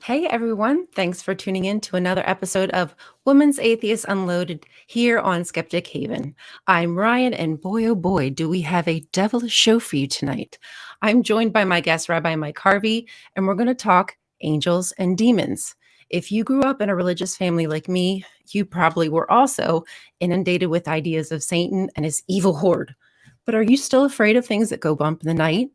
Hey everyone, thanks for tuning in to another episode of Women's Atheists Unloaded here on Skeptic Haven. I'm Rion, and boy oh boy, do we have a devilish show for you tonight. I'm joined by my guest, Rabbi Mike Harvey, and we're going to talk angels and demons. If you grew up in a religious family like me, you probably were also inundated with ideas of Satan and his evil horde. But are you still afraid of things that go bump in the night?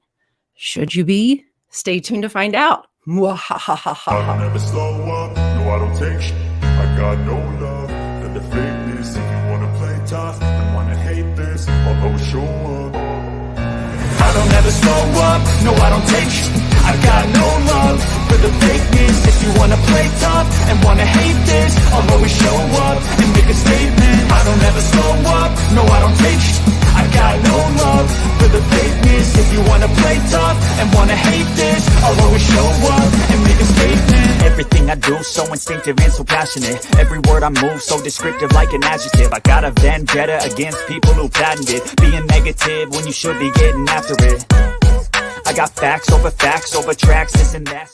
Should you be? Stay tuned to find out. I don't ever slow up, no I don't take shit. I got no love for the fakeness. If you wanna play tough and wanna hate this, I'll always show up. I don't ever slow up, no I don't take shit. I got no love for the fakeness. If you wanna play tough and wanna hate this, I'll always show up and make a statement. I don't ever slow up, no I don't take shit. I got no love for the fakeness. If you wanna play tough and wanna hate this, I'll always show up and make a statement. Everything I do so instinctive and so passionate. Every word I move so descriptive like an adjective. I got a vendetta against people who patented being negative when you should be getting after it. I got facts over tracks, this and that.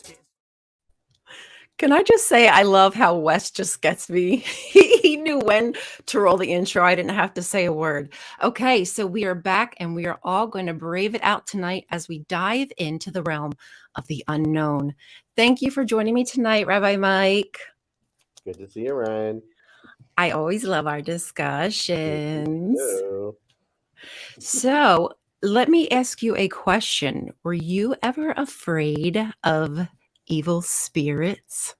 Can I just say, I love how Wes just gets me. He knew when to roll the intro. I didn't have to say a word. Okay, so we are back and we are all going to brave it out tonight as we dive into the realm of the unknown. Thank you for joining me tonight, Rabbi Mike. Good to see you, Ryan. I always love our discussions. So let me ask you a question. Were you ever afraid of evil spirits?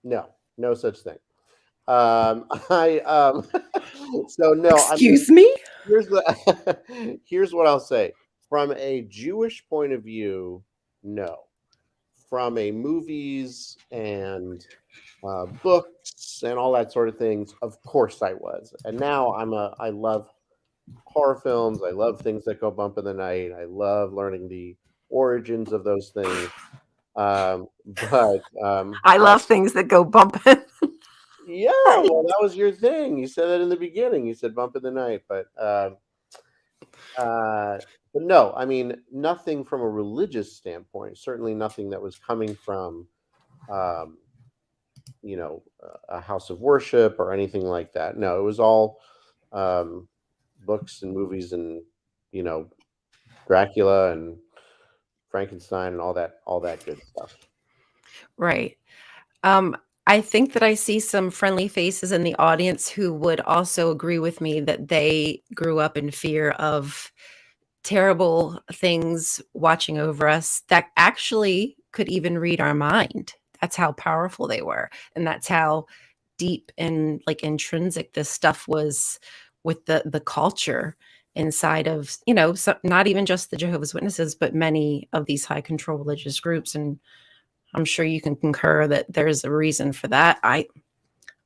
No such thing. So no. Excuse me? Here's what I'll say. From a Jewish point of view, no. From a movies and books and all that sort of things, of course I was. And now I love horror films. I love things that go bump in the night. I love learning the origins of those things. I love things that go bumping. Yeah, well, that was your thing. You said that in the beginning. You said bump in the night, but no, I mean nothing from a religious standpoint. Certainly nothing that was coming from, a house of worship or anything like that. No, it was all books and movies and Dracula and Frankenstein and all that good stuff. Right. I think that I see some friendly faces in the audience who would also agree with me that they grew up in fear of terrible things watching over us that actually could even read our mind. That's how powerful they were. And that's how deep and like intrinsic this stuff was with the culture inside of, not even just the Jehovah's Witnesses, but many of these high control religious groups. And I'm sure you can concur that there's a reason for that.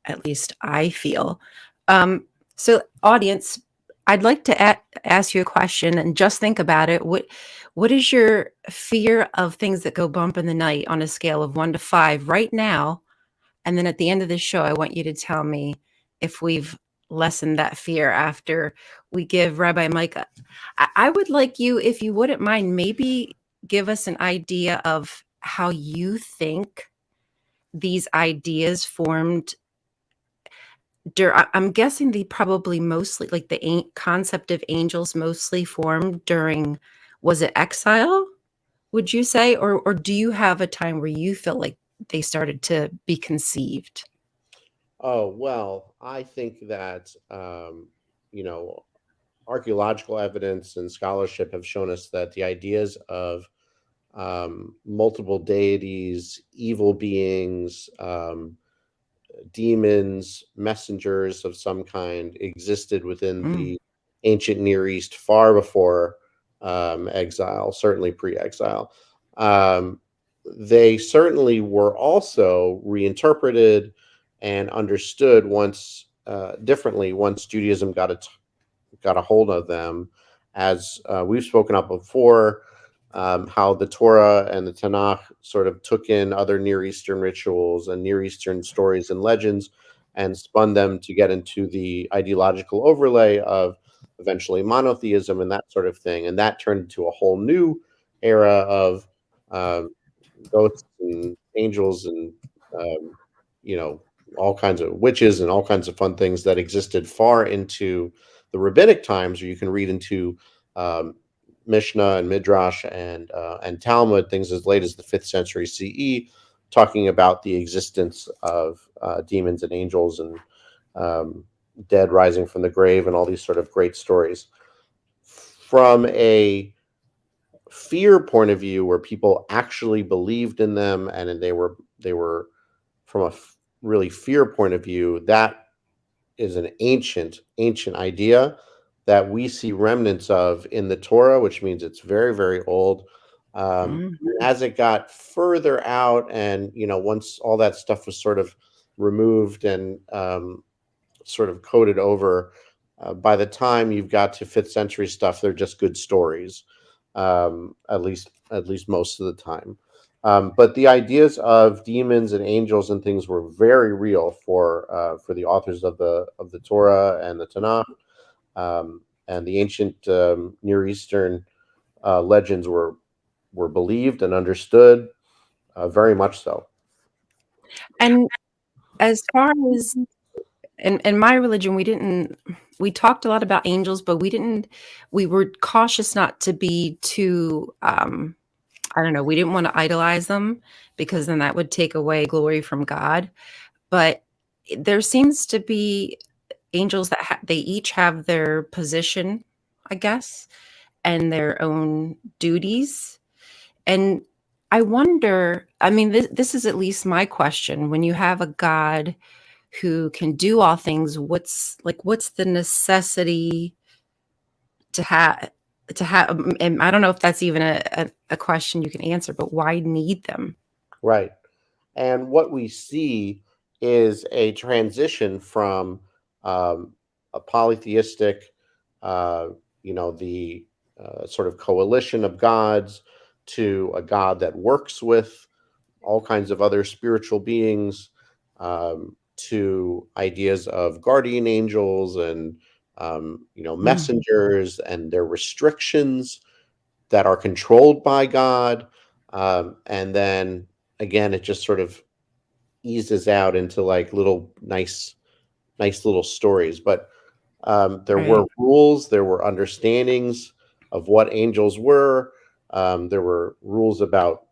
At least I feel. So audience, I'd like to ask you a question and just think about it. What is your fear of things that go bump in the night on a scale of 1 to 5 right now? And then at the end of the show, I want you to tell me if we've lessened that fear after we give Rabbi Mike. I would like you, if you wouldn't mind, maybe give us an idea of how you think these ideas formed. I'm guessing they probably mostly, like the concept of angels mostly formed during, was it exile, would you say? Or do you have a time where you feel like they started to be conceived? Oh, well, I think that, archaeological evidence and scholarship have shown us that the ideas of multiple deities, evil beings, demons, messengers of some kind existed within the ancient Near East far before exile, certainly pre-exile. They certainly were also reinterpreted and understood differently once Judaism got a hold of them, as we've spoken up before. How the Torah and the Tanakh sort of took in other Near Eastern rituals and Near Eastern stories and legends and spun them to get into the ideological overlay of eventually monotheism and that sort of thing. And that turned into a whole new era of ghosts and angels and all kinds of witches and all kinds of fun things that existed far into the rabbinic times, or you can read into Mishnah and Midrash and Talmud, things as late as the 5th century CE, talking about the existence of demons and angels and dead rising from the grave and all these sort of great stories. From a fear point of view, where people actually believed in them and they were from a really fear point of view, that is an ancient idea that we see remnants of in the Torah, which means it's very, very old. As it got further out, and once all that stuff was sort of removed and sort of coded over, by the time you've got to 5th century stuff, they're just good stories, at least most of the time. But the ideas of demons and angels and things were very real for the authors of the Torah and the Tanakh, and the ancient Near Eastern legends were believed and understood, very much so. And as far as in my religion, we talked a lot about angels, but we were cautious not to be too, I don't know, we didn't want to idolize them, because then that would take away glory from God. But there seems to be angels that they each have their position, I guess, and their own duties. And I wonder, I mean, this is at least my question. When you have a God who can do all things, what's the necessity to have, and I don't know if that's even a question you can answer, but why need them? Right. And what we see is a transition from a polytheistic, the sort of coalition of gods, to a God that works with all kinds of other spiritual beings, to ideas of guardian angels and messengers and their restrictions that are controlled by God. And then again, it just sort of eases out into like little nice little stories. But there were rules, there were understandings of what angels were. There were rules about,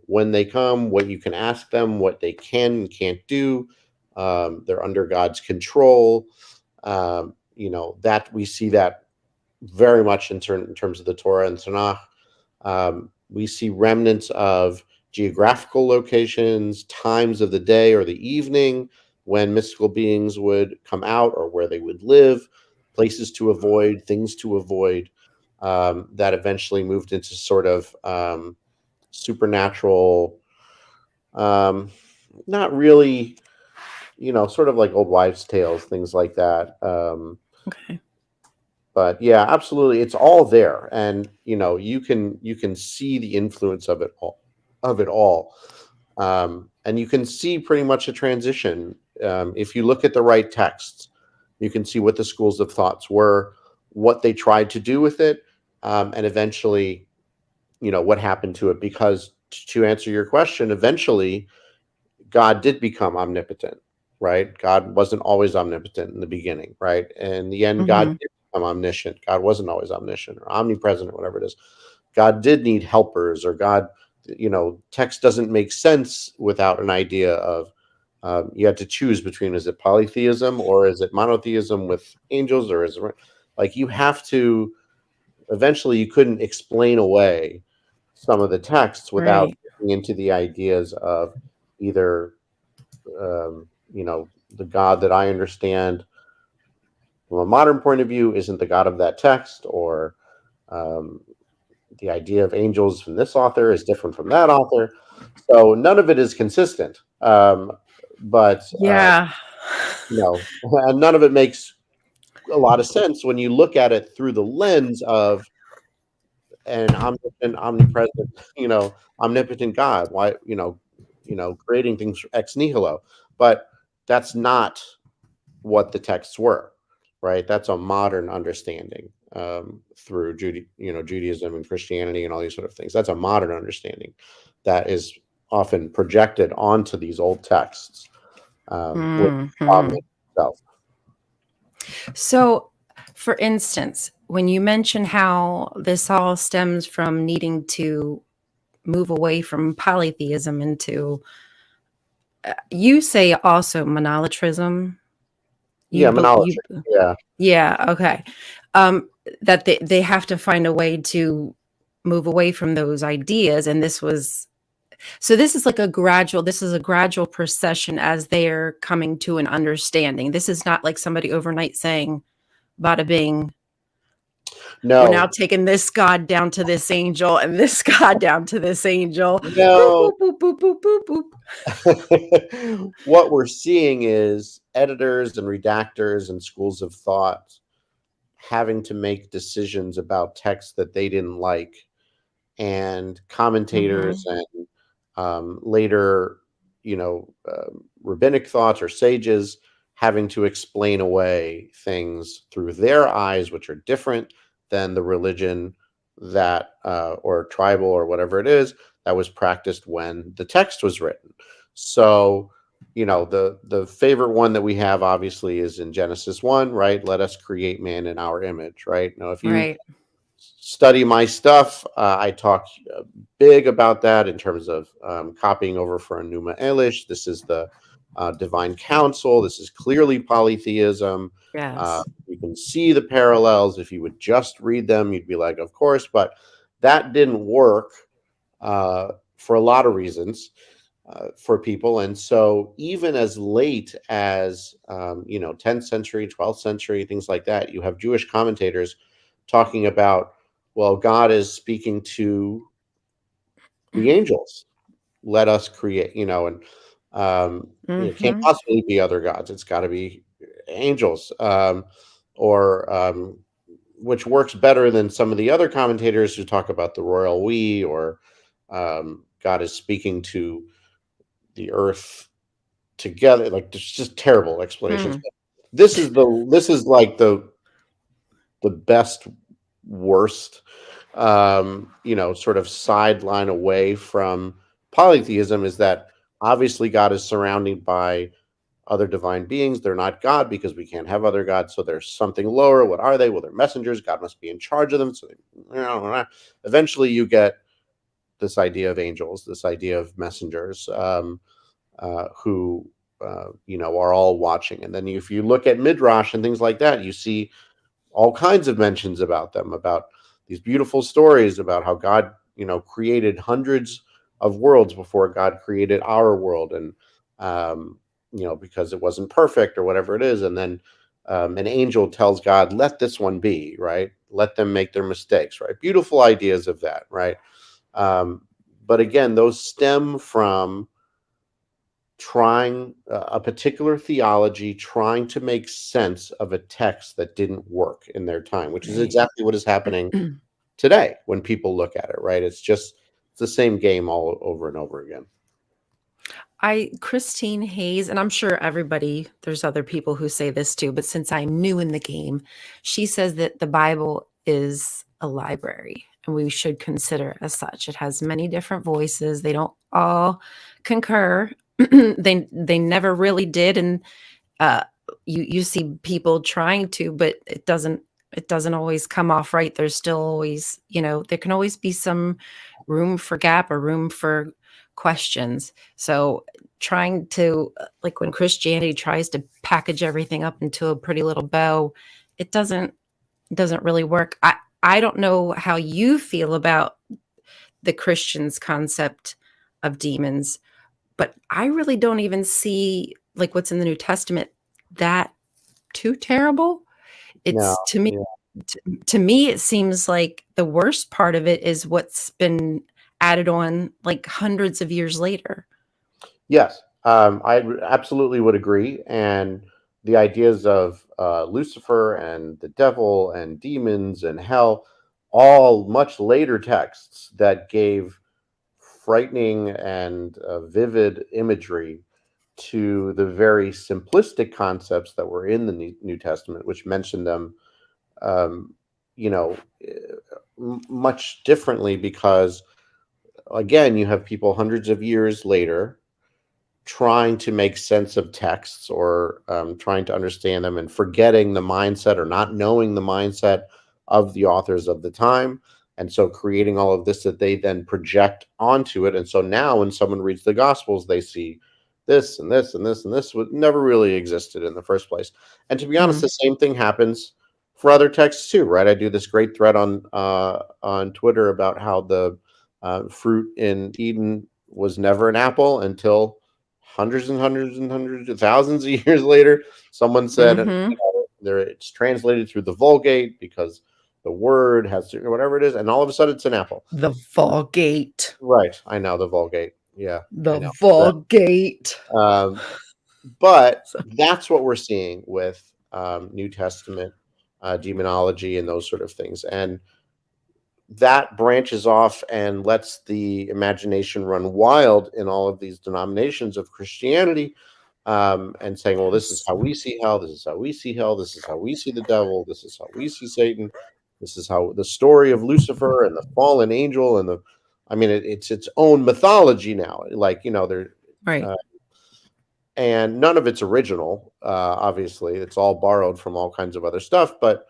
when they come, what you can ask them, what they can and can't do. They're under God's control. That we see that very much in terms of the Torah and Tanakh. We see remnants of geographical locations, times of the day or the evening when mystical beings would come out, or where they would live, places to avoid, things to avoid, that eventually moved into sort of supernatural, not really, sort of like old wives' tales, things like that. Okay. But yeah, absolutely, it's all there, and you can see the influence of it all, and you can see pretty much a transition. If you look at the right texts, you can see what the schools of thoughts were, what they tried to do with it, and eventually, what happened to it. Because to answer your question, eventually, God did become omnipotent, right? God wasn't always omnipotent in the beginning, right? And in the end, God did become omniscient. God wasn't always omniscient or omnipresent or whatever it is. God did need helpers, or God, text doesn't make sense without an idea of, you had to choose between, is it polytheism or is it monotheism with angels, or is it like you have to, eventually you couldn't explain away some of the texts without getting into the ideas of either, the God that I understand from a modern point of view isn't the God of that text, or the idea of angels from this author is different from that author. So none of it is consistent. But yeah, and none of it makes a lot of sense when you look at it through the lens of an omnipotent, omnipresent, omnipotent God. Why, creating things ex nihilo. But that's not what the texts were, right? That's a modern understanding, through Judaism and Christianity and all these sort of things. That's a modern understanding that is often projected onto these old texts, with the problem itself. So, for instance, when you mention how this all stems from needing to move away from polytheism into, you say also monolatrism. Yeah, monolatry. Yeah. Yeah, okay. That they have to find a way to move away from those ideas, and this is like a gradual procession as they're coming to an understanding. This is not like somebody overnight saying, "Bada bing, we're now No, taking this god down to this angel and this god down to this angel." no. Boop, boop, boop, boop, boop, boop, boop. What we're seeing is editors and redactors and schools of thought having to make decisions about texts that they didn't like, and commentators and later, rabbinic thoughts or sages having to explain away things through their eyes, which are different than the religion that or tribal or whatever it is that was practiced when the text was written. So, the favorite one that we have obviously is in Genesis 1, right? Let us create man in our image, right? Now, if you Right. study my stuff, I talk big about that in terms of copying over for Enuma Elish. This is the divine council. This is clearly polytheism. Yes. You can see the parallels. If you would just read them, you'd be like, of course, but that didn't work for a lot of reasons for people. And so even as late as 10th century, 12th century, things like that, you have Jewish commentators talking about, well, God is speaking to the angels. Let us create, and it can't possibly be other gods. It's got to be angels, or which works better than some of the other commentators who talk about the royal we, or God is speaking to the earth together. Like, there's just terrible explanations. This is like the best worst sort of sideline away from polytheism, is that obviously God is surrounded by other divine beings. They're not God because we can't have other gods. So there's something lower. What are they? Well, they're messengers. God must be in charge of them. So eventually you get this idea of angels, this idea of messengers who are all watching. And then if you look at Midrash and things like that, you see all kinds of mentions about them, about these beautiful stories about how God, created hundreds of worlds before God created our world. And, because it wasn't perfect or whatever it is. And then an angel tells God, let this one be, right? Let them make their mistakes, right? Beautiful ideas of that, right? But again, those stem from trying a particular theology, trying to make sense of a text that didn't work in their time, which is exactly what is happening today when people look at it, right? It's the same game all over and over again. Christine Hayes, and I'm sure there's other people who say this too, but since I'm new in the game, she says that the Bible is a library and we should consider as such. It has many different voices. They don't all concur. They never really did. And you see people trying to, but it doesn't always come off right. There's still always, there can always be some room for gap or room for questions. So trying to, like when Christianity tries to package everything up into a pretty little bow, it doesn't really work. I don't know how you feel about the Christians' concept of demons, but I really don't even see like what's in the New Testament that too terrible. It's to me, it seems like the worst part of it is what's been added on like hundreds of years later. Yes, I absolutely would agree. And the ideas of Lucifer and the devil and demons and hell, all much later texts that gave frightening and vivid imagery to the very simplistic concepts that were in the New Testament, which mentioned them, much differently, because again, you have people hundreds of years later trying to make sense of texts, or trying to understand them, and forgetting the mindset or not knowing the mindset of the authors of the time. And so creating all of this that they then project onto it. And so now when someone reads the Gospels, they see this and this and this and this would never really existed in the first place. And to be honest, the same thing happens for other texts too, right? I do this great thread on Twitter about how the fruit in Eden was never an apple until hundreds and hundreds and hundreds of thousands of years later. Someone said, it's translated through the Vulgate because the word has to, whatever it is, and all of a sudden it's an apple. The Vulgate. Right. I know, the Vulgate. Yeah. The Vulgate. But that's what we're seeing with New Testament demonology and those sort of things. And that branches off and lets the imagination run wild in all of these denominations of Christianity, and saying, well, this is how we see hell, this is how we see hell, this is how we see the devil, this is how we see Satan, this is how the story of Lucifer and the fallen angel and it's its own mythology now. Like, they're right. And none of it's original. Obviously, it's all borrowed from all kinds of other stuff, but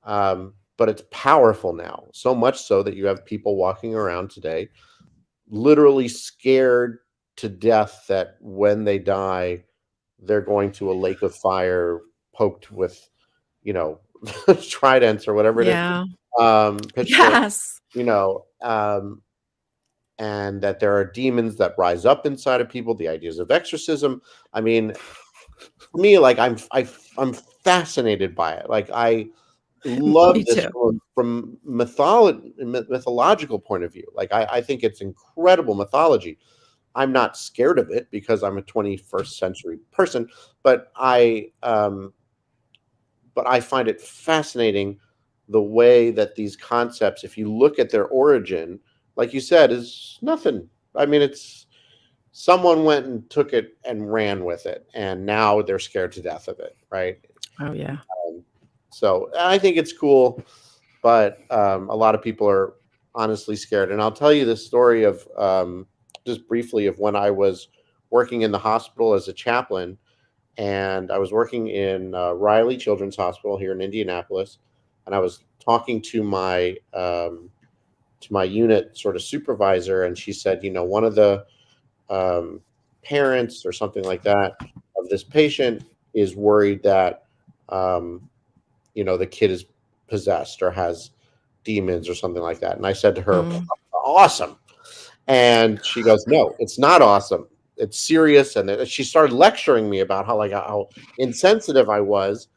it's powerful now, so much so that you have people walking around today literally scared to death that when they die, they're going to a lake of fire poked with, tridents or whatever it is. Yes. And that there are demons that rise up inside of people, the ideas of exorcism. I mean, for me, like I'm fascinated by it. Like I love this from mythological point of view. Like I think it's incredible mythology. I'm not scared of it because I'm a 21st century person, but I find it fascinating the way that these concepts, if you look at their origin, like you said, is nothing. I mean, it's someone went and took it and ran with it, and now they're scared to death of it, right? Oh yeah. So I think it's cool, but a lot of people are honestly scared. And I'll tell you the story of just briefly of when I was working in the hospital as a chaplain, and I was working in Riley Children's Hospital here in Indianapolis, and I was talking to my unit sort of supervisor, and she said, one of the parents or something like that of this patient is worried that the kid is possessed or has demons or something like that. And I said to her, awesome. And she goes, no, it's not awesome. It's serious. And she started lecturing me about how insensitive I was.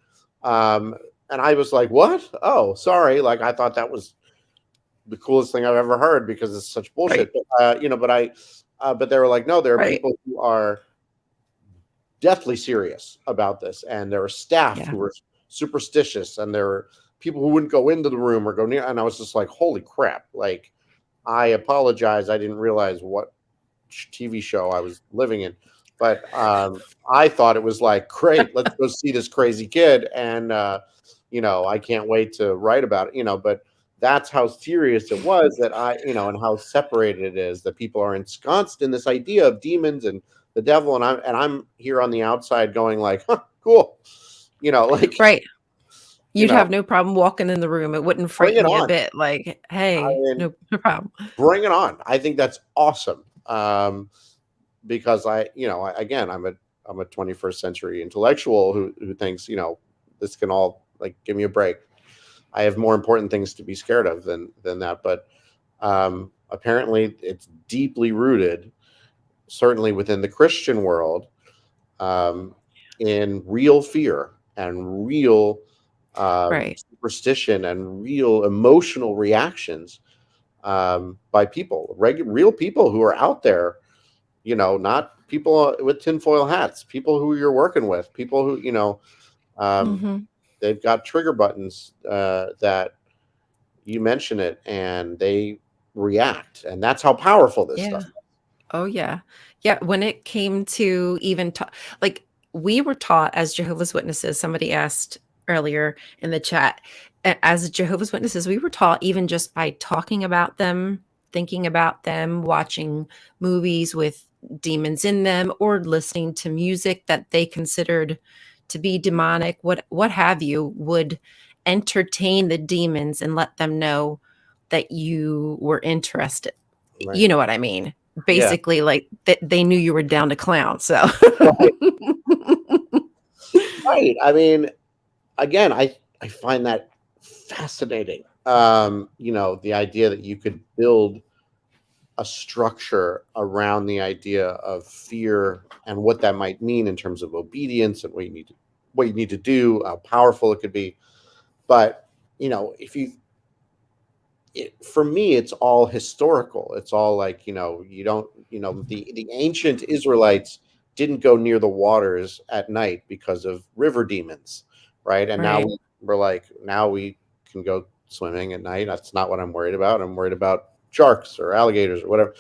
And I was like, what? Oh, sorry. Like, I thought that was the coolest thing I've ever heard because it's such bullshit. Right. But they were like, no, there are people who are deathly serious about this. And there are staff who were superstitious, and there were people who wouldn't go into the room or go near. And I was just like, holy crap. Like, I apologize. I didn't realize what TV show I was living in, but I thought it was like, great, let's go see this crazy kid. And, I can't wait to write about it, but that's how serious it was that and how separated it is that people are ensconced in this idea of demons and the devil. And I'm here on the outside going like, huh, cool. Right. You'd have no problem walking in the room. It wouldn't frighten me a bit. Like, hey, no problem. Bring it on. I think that's awesome. Because I'm a 21st century intellectual who thinks, this can all, like, give me a break. I have more important things to be scared of than that. But apparently it's deeply rooted, certainly within the Christian world, in real fear and real superstition and real emotional reactions by people, real people who are out there, not people with tinfoil hats, people who you're working with, people who, they've got trigger buttons that you mention it and they react. And that's how powerful this stuff is. Oh, yeah. Yeah. When it came to even like we were taught as Jehovah's Witnesses, somebody asked earlier in the chat, as Jehovah's Witnesses, we were taught even just by talking about them thinking about them, watching movies with demons in them, or listening to music that they considered to be demonic, what have you, would entertain the demons and let them know that you were interested. Right. You know what I mean? Yeah. Basically, like they knew you were down to clown. So Right. Right. I mean, again, I find that fascinating. The idea that you could build a structure around the idea of fear and what that might mean in terms of obedience and what you need to do, how powerful it could be. But if for me, it's all historical. It's all like, you don't, the ancient Israelites didn't go near the waters at night because of river demons, right? And now right. we're like, now we can go swimming at night. That's not what I'm worried about. I'm worried about sharks or alligators or whatever,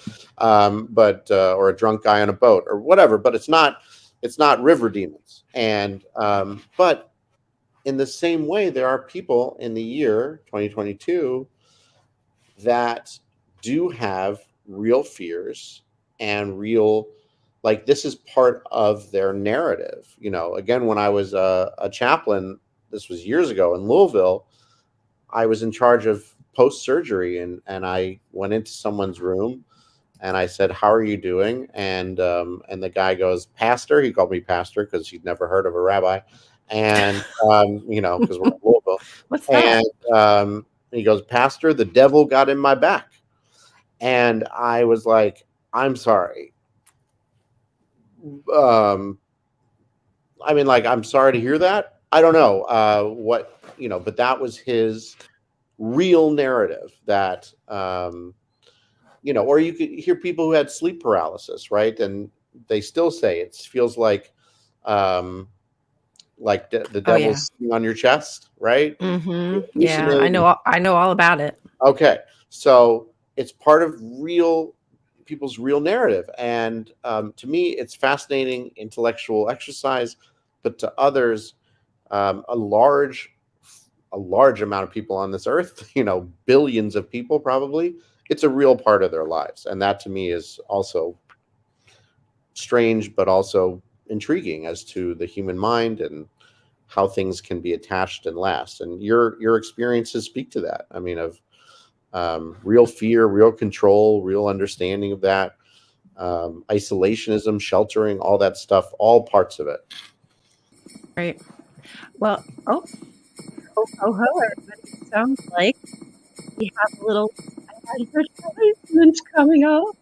but or a drunk guy on a boat or whatever. But it's not river demons. And but in the same way, there are people in the year 2022 that do have real fears and real, like, this is part of their narrative. Again, when I was a chaplain, this was years ago in Louisville, I was in charge of post-surgery, and I went into someone's room and I said, "How are you doing?" And the guy goes, "Pastor." He called me pastor because he'd never heard of a rabbi. And because we're in Louisville. What's that? And he goes, "Pastor, the devil got in my back." And I was like, "I'm sorry. I'm sorry to hear that. I don't know but that was his real narrative that, or you could hear people who had sleep paralysis, right? And they still say it feels like the Oh, devil's yeah. sitting on your chest, right? Mm-hmm. You're Yeah, I know all about it. Okay, so it's part of people's real narrative, and to me, it's fascinating intellectual exercise, but to others, a large amount of people on this earth, billions of people probably, it's a real part of their lives, and that to me is also strange, but also intriguing as to the human mind and how things can be attached and last. And your experiences speak to that. I mean, of real fear, real control, real understanding of that, isolationism, sheltering, all that stuff, all parts of it. Right. Well, oh, everybody. It sounds like we have a little advertisement coming up.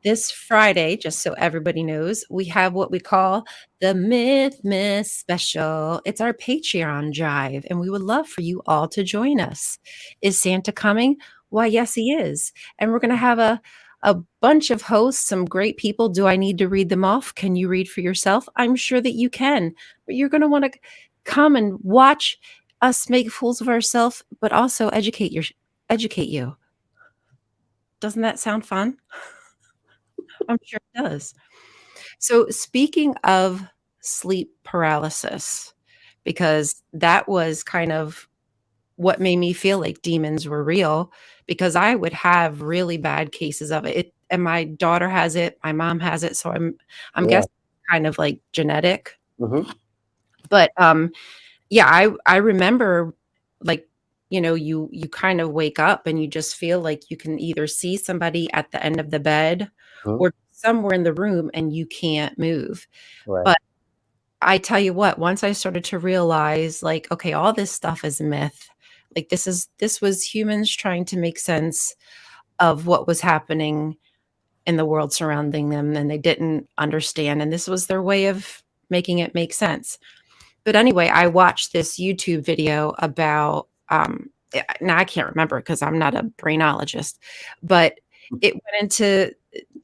This Friday, just so everybody knows, we have what we call the Myth Special. It's our Patreon jive, and we would love for you all to join us. Is Santa coming? Why, yes, he is. And we're going to have a bunch of hosts, some great people. Do I need to read them off? Can you read for yourself? I'm sure that you can, but you're going to want to come and watch us make fools of ourselves, but also educate you. Doesn't that sound fun? I'm sure it does. So speaking of sleep paralysis, because that was kind of what made me feel like demons were real, because I would have really bad cases of it. And my daughter has it, my mom has it, so I'm Yeah. guessing kind of like genetic. Mm-hmm. But yeah, I remember, like, you kind of wake up and you just feel like you can either see somebody at the end of the bed Mm-hmm. or somewhere in the room and you can't move. Right. But I tell you what, once I started to realize, like, okay, all this stuff is myth. Like, this was humans trying to make sense of what was happening in the world surrounding them, and they didn't understand, and this was their way of making it make sense. But anyway, I watched this YouTube video about now I can't remember because I'm not a brainologist, but it went into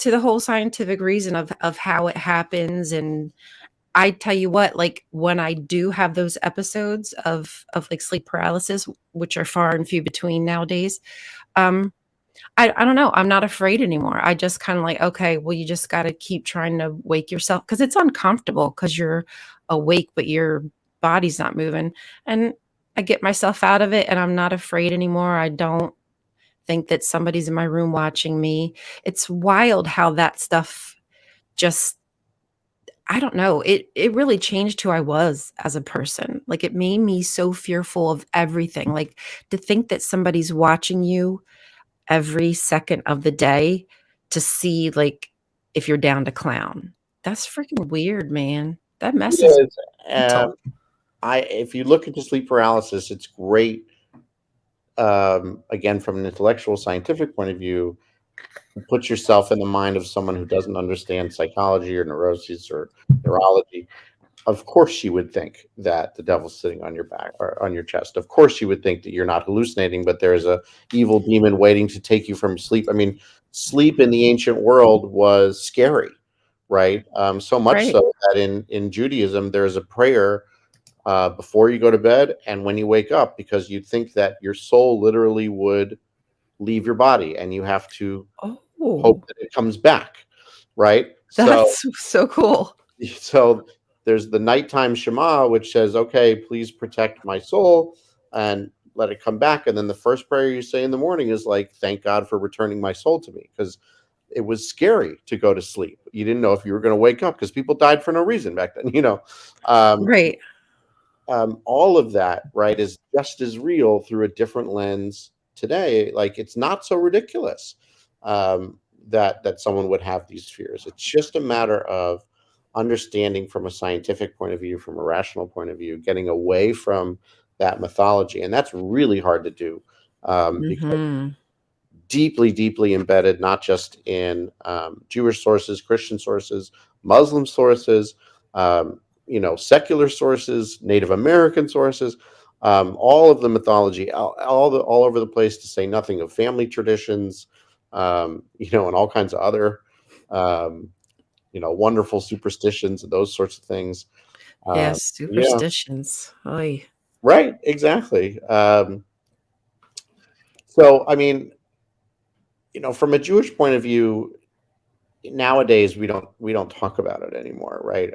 the whole scientific reason of how it happens. And I tell you what, like, when I do have those episodes of like sleep paralysis, which are far and few between nowadays, I don't know. I'm not afraid anymore. I just kind of like, okay, well, you just got to keep trying to wake yourself, because it's uncomfortable because you're awake, but your body's not moving. And I get myself out of it and I'm not afraid anymore. I don't think that somebody's in my room watching me. It's wild how that stuff just, I don't know. It really changed who I was as a person. Like, it made me so fearful of everything. Like, to think that somebody's watching you every second of the day to see, like, if you're down to clown. That's freaking weird, man. That messes It is. mental. If you look into sleep paralysis, it's great. Again, from an intellectual, scientific point of view, put yourself in the mind of someone who doesn't understand psychology or neuroses or neurology. Of course, you would think that the devil's sitting on your back or on your chest. Of course, you would think that you're not hallucinating, but there's a evil demon waiting to take you from sleep. I mean, sleep in the ancient world was scary, right? So much Right. so that in Judaism, there's a prayer before you go to bed and when you wake up, because you think that your soul literally would leave your body, and you have to hope Oh, that it comes back, right? that's so cool. So there's the nighttime Shema, which says, "Okay, please protect my soul and let it come back." And then the first prayer you say in the morning is like, "Thank God for returning my soul to me," because it was scary to go to sleep. You didn't know if you were going to wake up because people died for no reason back then. Right. All of that, right, is just as real through a different lens today. Like, it's not so ridiculous that someone would have these fears. It's just a matter of understanding from a scientific point of view, from a rational point of view, getting away from that mythology, and that's really hard to do because Hmm. deeply, deeply embedded, not just in Jewish sources, Christian sources, Muslim sources, secular sources, Native American sources, all of the mythology, all over the place, to say nothing of family traditions, and all kinds of other, wonderful superstitions and those sorts of things. Yes, Yeah, superstitions. Oy. right, exactly. So, I mean, from a Jewish point of view, nowadays we don't talk about it anymore, right?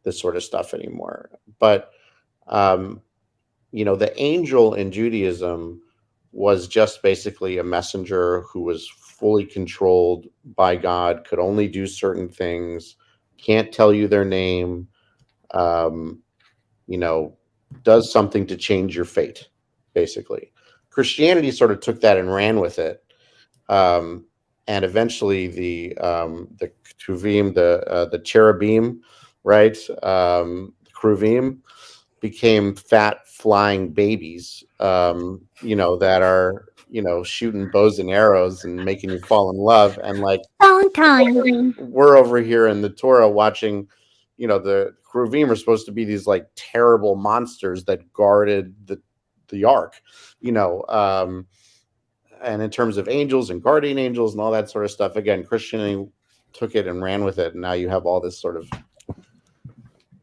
This sort of stuff anymore. But um, the angel in Judaism was just basically a messenger who was fully controlled by God, could only do certain things, can't tell you their name, um, you know, does something to change your fate, basically. Christianity sort of took that and ran with it. Um, and eventually the Kruvim, the cherubim, right? The Kruvim became fat flying babies, that are, shooting bows and arrows and making you fall in love. And like, we're over here in the Torah watching, the Kruvim are supposed to be these like terrible monsters that guarded the ark, you know. And in terms of angels and guardian angels and all that sort of stuff, again, Christianity took it and ran with it, and now you have all this sort of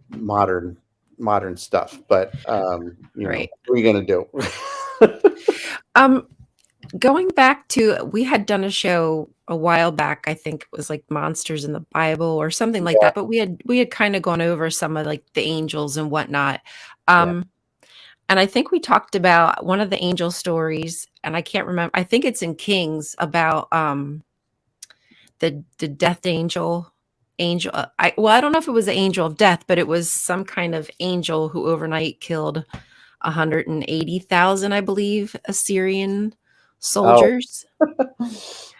modern stuff. But Right. what are you gonna do? Um, Going back to, we had done a show a while back. I think it was like Monsters in the Bible or something like Yeah, that. But we had kind of gone over some of like the angels and whatnot. yeah. And I think we talked about one of the angel stories, and I can't remember. I think it's in Kings about the death angel. I don't know if it was the angel of death, but it was some kind of angel who overnight killed 180,000, I believe, Assyrian Oh, soldiers,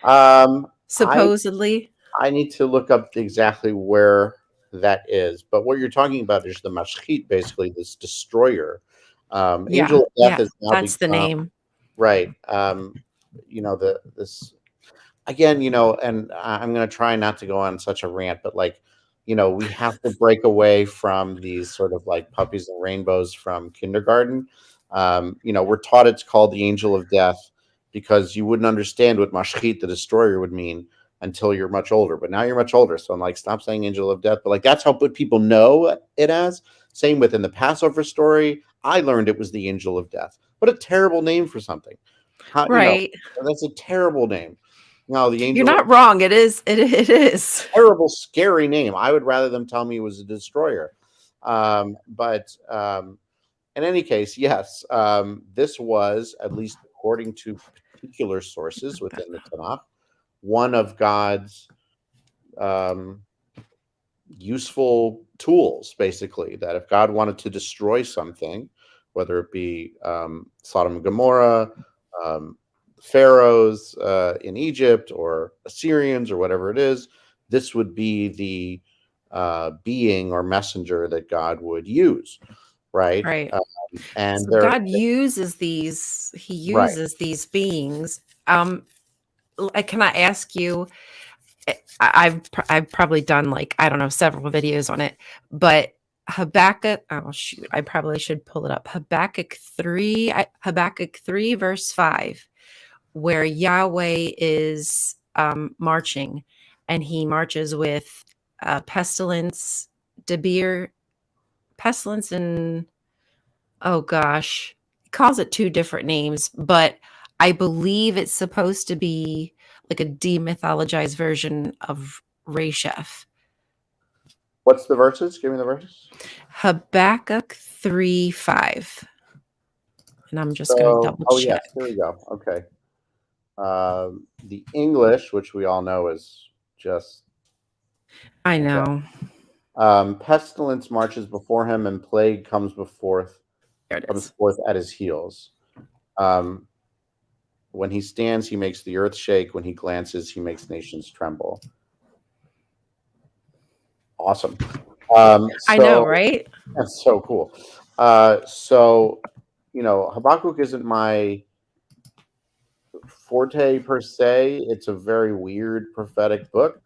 I supposedly. I need to look up exactly where that is. But what you're talking about is the Mashchit, basically this destroyer. Yeah, Angel of Death yeah, has now that's the become name. right. This again, and I'm going to try not to go on such a rant, but like, we have to break away from these sort of like puppies and rainbows from kindergarten. We're taught it's called the angel of death because you wouldn't understand what Mashchit, the destroyer, would mean until you're much older. But now you're much older. So I'm like, stop saying angel of death. But like, that's how good people know it as. Same within the Passover story. I learned it was the angel of death. What a terrible name for something. How, Right. that's a terrible name. No, the You're angel, not wrong. It is. It is. terrible, scary name. I would rather them tell me it was a destroyer. But in any case, yes, this was, at least according to particular sources within the Tanakh, one of God's useful tools, basically, that if God wanted to destroy something, whether it be Sodom and Gomorrah, pharaohs in Egypt, or Assyrians, or whatever it is, this would be the being or messenger that God would use, right? Right. And So they're God uses these, he right. uses these beings. Can I ask you, I've probably done, like, I don't know, several videos on it, but Habakkuk, oh shoot, I probably should pull it up. Habakkuk 3 verse 5, where Yahweh is marching, and he marches with pestilence, pestilence, and oh gosh, he calls it two different names, but I believe it's supposed to be like a demythologized version of Rashef. What's the verses? Give me the verses. Habakkuk 3:5. And I'm just going to double Oh check. yes, there we go. Okay. The English, which we all know is just I know. pestilence marches before him, and plague comes forth at his heels. When he stands, he makes the earth shake. When he glances, he makes nations tremble. Awesome. I know, right? That's so cool. Habakkuk isn't my forte per se. It's a very weird prophetic book,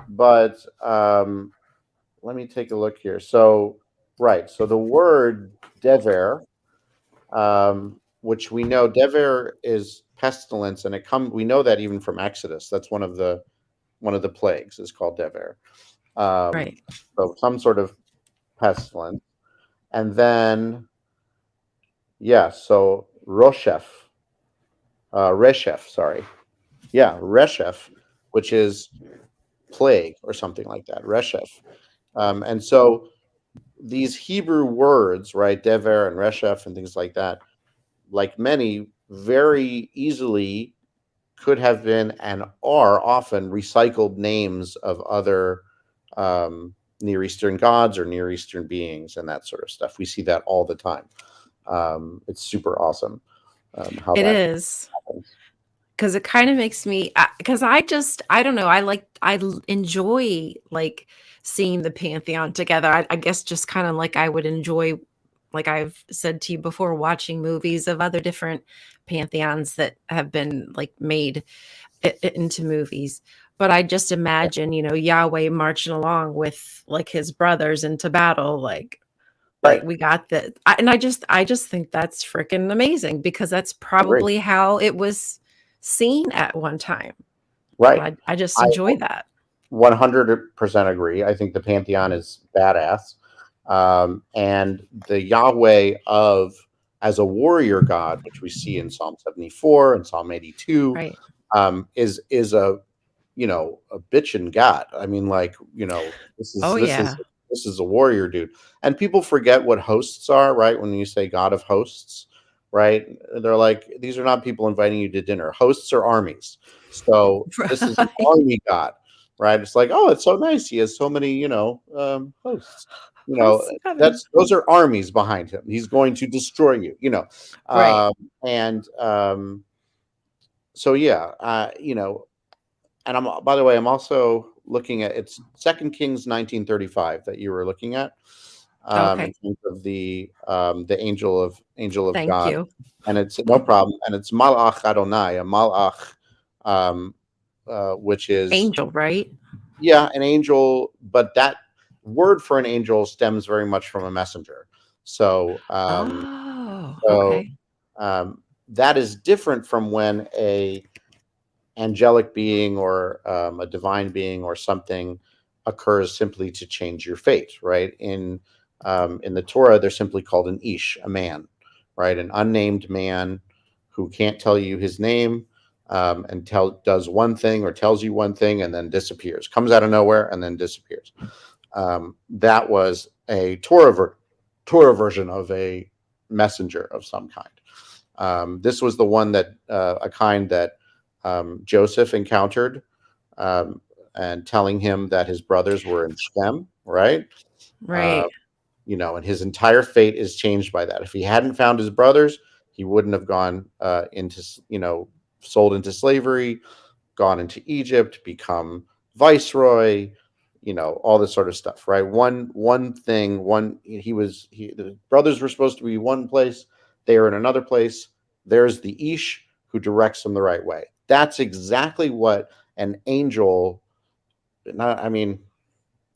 but let me take a look here. So the word dever, which we know dever is pestilence, and we know that even from Exodus. That's one of the plagues is called dever. Right. So some sort of pestilence, and then so Reshef, which is plague or something like that. Reshef, and so these Hebrew words, right, dever and Reshef and things like that, like many, very easily could have been and are often recycled names of other Near Eastern gods or Near Eastern beings and that sort of stuff. We see that all the time. It's super awesome. How it that is. happens. Because it kind of makes me, because I don't know, I enjoy like seeing the Pantheon together. I guess just kind of like I would enjoy, like I've said to you before, watching movies of other different pantheons that have been like made into movies. But I just imagine, Yahweh marching along with like his brothers into battle, like we got that. And I just think that's freaking amazing, because that's probably how it was seen at one time. Right. I just enjoy that. 100% agree. I think the Pantheon is badass. And the Yahweh as a warrior god, which we see in Psalm 74 and Psalm 82, Right. is a bitchin' god. I mean, this is a warrior dude. And people forget what hosts are, right? When you say God of hosts, right? They're like, these are not people inviting you to dinner. Hosts are armies. So this is an army god, right? It's like, oh, it's so nice. He has so many, hosts. Those are armies behind him. He's going to destroy you, Right. And by the way, I'm also looking at, it's 2 Kings 19:35 that you were looking at. Okay. In terms of the angel of Thank God. you. And it's no problem. And it's Malach Adonai, a Malach, which is angel, right? Yeah, an angel, but that word for an angel stems very much from a messenger. So, okay. That is different from when a angelic being or a divine being or something occurs simply to change your fate, right? In the Torah, they're simply called an ish, a man, right? An unnamed man who can't tell you his name, and does one thing or tells you one thing and then disappears, comes out of nowhere and then disappears. That was a Torah version of a messenger of some kind. This was the one that a kind that Joseph encountered, and telling him that his brothers were in Shem, right? Right. And his entire fate is changed by that. If he hadn't found his brothers, he wouldn't have gone sold into slavery, gone into Egypt, become viceroy, all this sort of stuff, right? The brothers were supposed to be one place, they are in another place. There's the Ish who directs them the right way. That's exactly what an angel,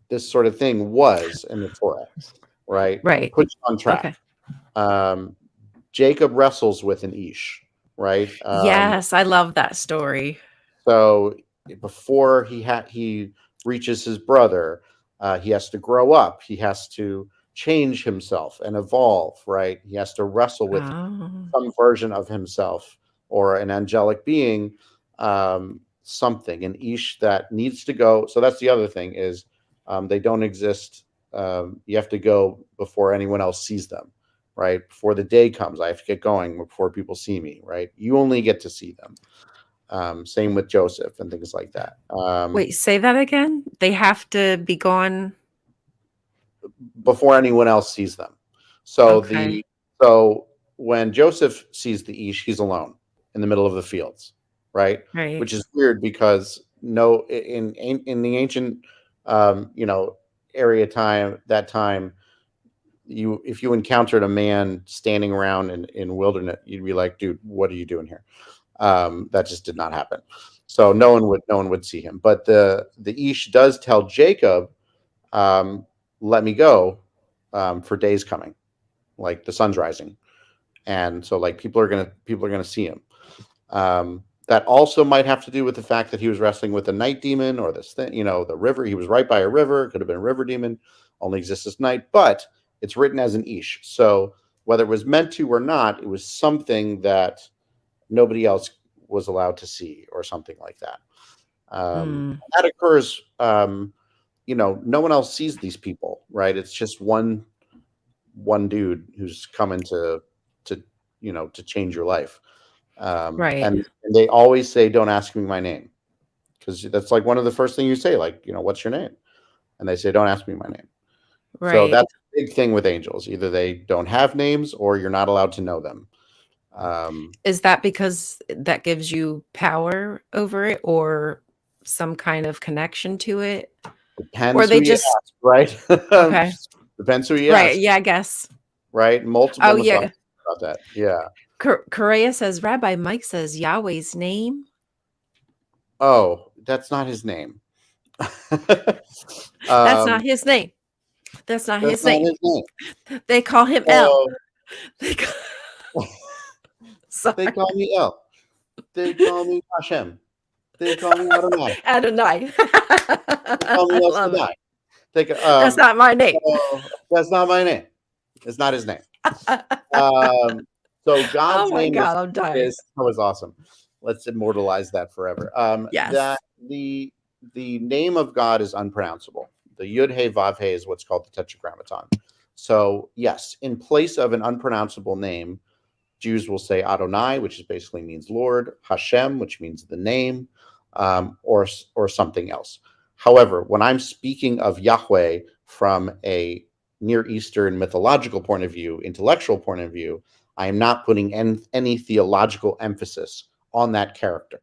this sort of thing was in the Torah, right? Right. Puts you on track. Okay. Jacob wrestles with an Ish, right? Yes, I love that story. So before he reaches his brother, he has to grow up. He has to change himself and evolve, right? He has to wrestle with some version of himself or an angelic being, something, an Ish that needs to go. So that's the other thing is they don't exist. You have to go before anyone else sees them, right? Before the day comes, I have to get going before people see me, right? You only get to see them. Same with Joseph and things like that. Wait, say that again? They have to be gone before anyone else sees them. So Okay. so when Joseph sees the Ish, he's alone in the middle of the fields, right? Right. Which is weird because in the ancient area that time, if you encountered a man standing around in wilderness, you'd be like, dude, what are you doing here? That just did not happen. So no one would see him. But the Ish does tell Jacob, let me go, for days coming, like the sun's rising. And so like people are gonna see him. That also might have to do with the fact that he was wrestling with a night demon or this thing, the river. He was right by a river. It could have been a river demon, only exists this night, but it's written as an Ish. So whether it was meant to or not, it was something that nobody else was allowed to see or something like that. That occurs, no one else sees these people, right? It's just one dude who's coming to change your life. Right. And they always say, don't ask me my name. Because that's like one of the first things you say, like, what's your name? And they say, don't ask me my name. Right. So that's a big thing with angels. Either they don't have names or you're not allowed to know them. Is that because that gives you power over it or some kind of connection to it? Depends Or they who just you ask, right? Okay. Depends who you Right. ask. Yeah, I guess. Right? Multiple Yeah. assumptions about that. Yeah. Correa says Rabbi Mike says Yahweh's name. Oh, that's not his name. That's not his name. That's not his name. His name. They call him El. They call me El. They call me Hashem. They call me Adonai. Adonai. They call me El Shaddai. That's not my name. That's not my name. It's not his name. So God's name is awesome. Let's immortalize that forever. Yes. That the name of God is unpronounceable. The Yud He Vav He is what's called the Tetragrammaton. So yes, in place of an unpronounceable name, Jews will say Adonai, which basically means Lord, Hashem, which means the name, or something else. However, when I'm speaking of Yahweh from a Near Eastern mythological point of view, intellectual point of view, I am not putting any theological emphasis on that character,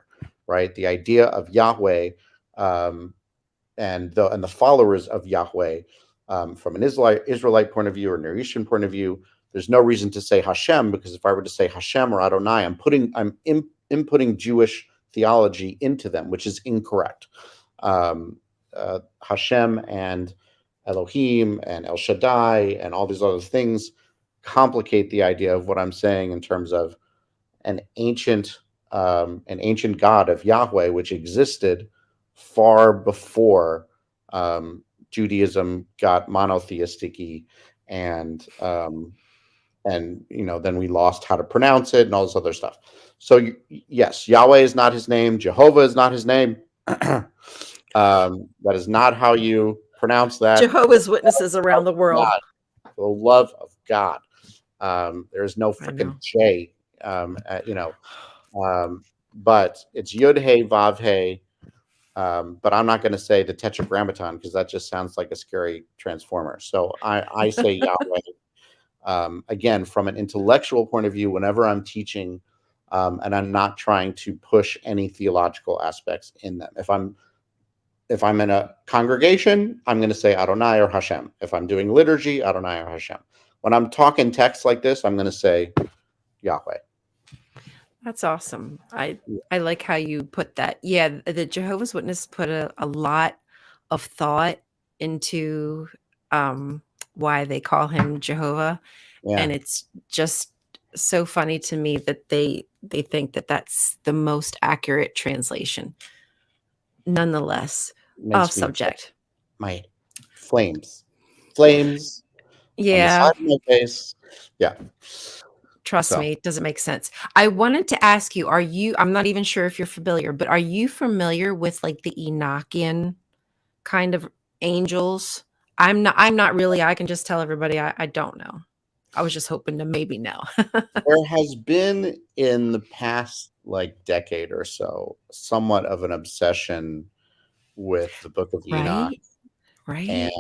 right? The idea of Yahweh and the followers of Yahweh from an Israelite point of view or Near Eastern point of view, there's no reason to say Hashem, because if I were to say Hashem or Adonai, I'm inputting Jewish theology into them, which is incorrect. Hashem and Elohim and El Shaddai and all these other things complicate the idea of what I'm saying in terms of an ancient God of Yahweh, which existed far before Judaism got monotheistic-y and then we lost how to pronounce it and all this other stuff. So yes, Yahweh is not his name. Jehovah is not his name. That is not how you pronounce that. Jehovah's Witnesses around the world. God, for the love of God. There is no freaking J But it's Yud Hey Vav Hey. But I'm not going to say the Tetragrammaton because that just sounds like a scary transformer. So I say Yahweh. Again, from an intellectual point of view, whenever I'm teaching, and I'm not trying to push any theological aspects in them. If I'm in a congregation, I'm going to say Adonai or Hashem. If I'm doing liturgy, Adonai or Hashem. When I'm talking text like this, I'm going to say Yahweh. That's awesome. I like how you put that. Yeah, the Jehovah's Witness put a lot of thought into why they call him Jehovah. Yeah. And it's just so funny to me that they think that that's the most accurate translation. Nonetheless, off subject. My flames. Yeah. On the side of my face. Yeah. Trust me, it doesn't make sense. I wanted to ask you, I'm not even sure if you're familiar, but are you familiar with like the Enochian kind of angels? I'm not really. I can just tell everybody I don't know. I was just hoping to maybe know. There has been in the past like decade or so somewhat of an obsession with the Book of Enoch, right,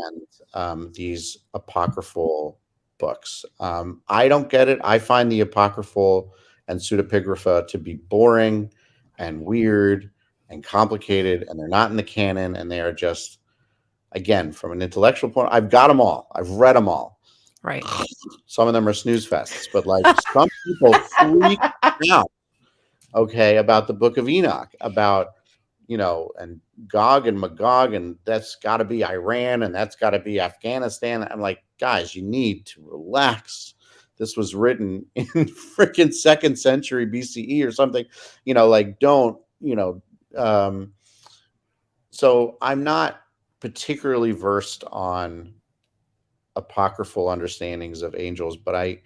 and these apocryphal books. I don't get it. I find the apocryphal and pseudepigrapha to be boring and weird and complicated, and they're not in the canon, and they are just, again, from an intellectual point, I've got them all. I've read them all. Right. Some of them are snooze fests, but like some people freak out, okay, about the Book of Enoch, about, and Gog and Magog, and that's got to be Iran, and that's got to be Afghanistan. I'm like, guys, you need to relax. This was written in freaking 2nd century BCE or something, don't, so I'm not particularly versed on apocryphal understandings of angels, but I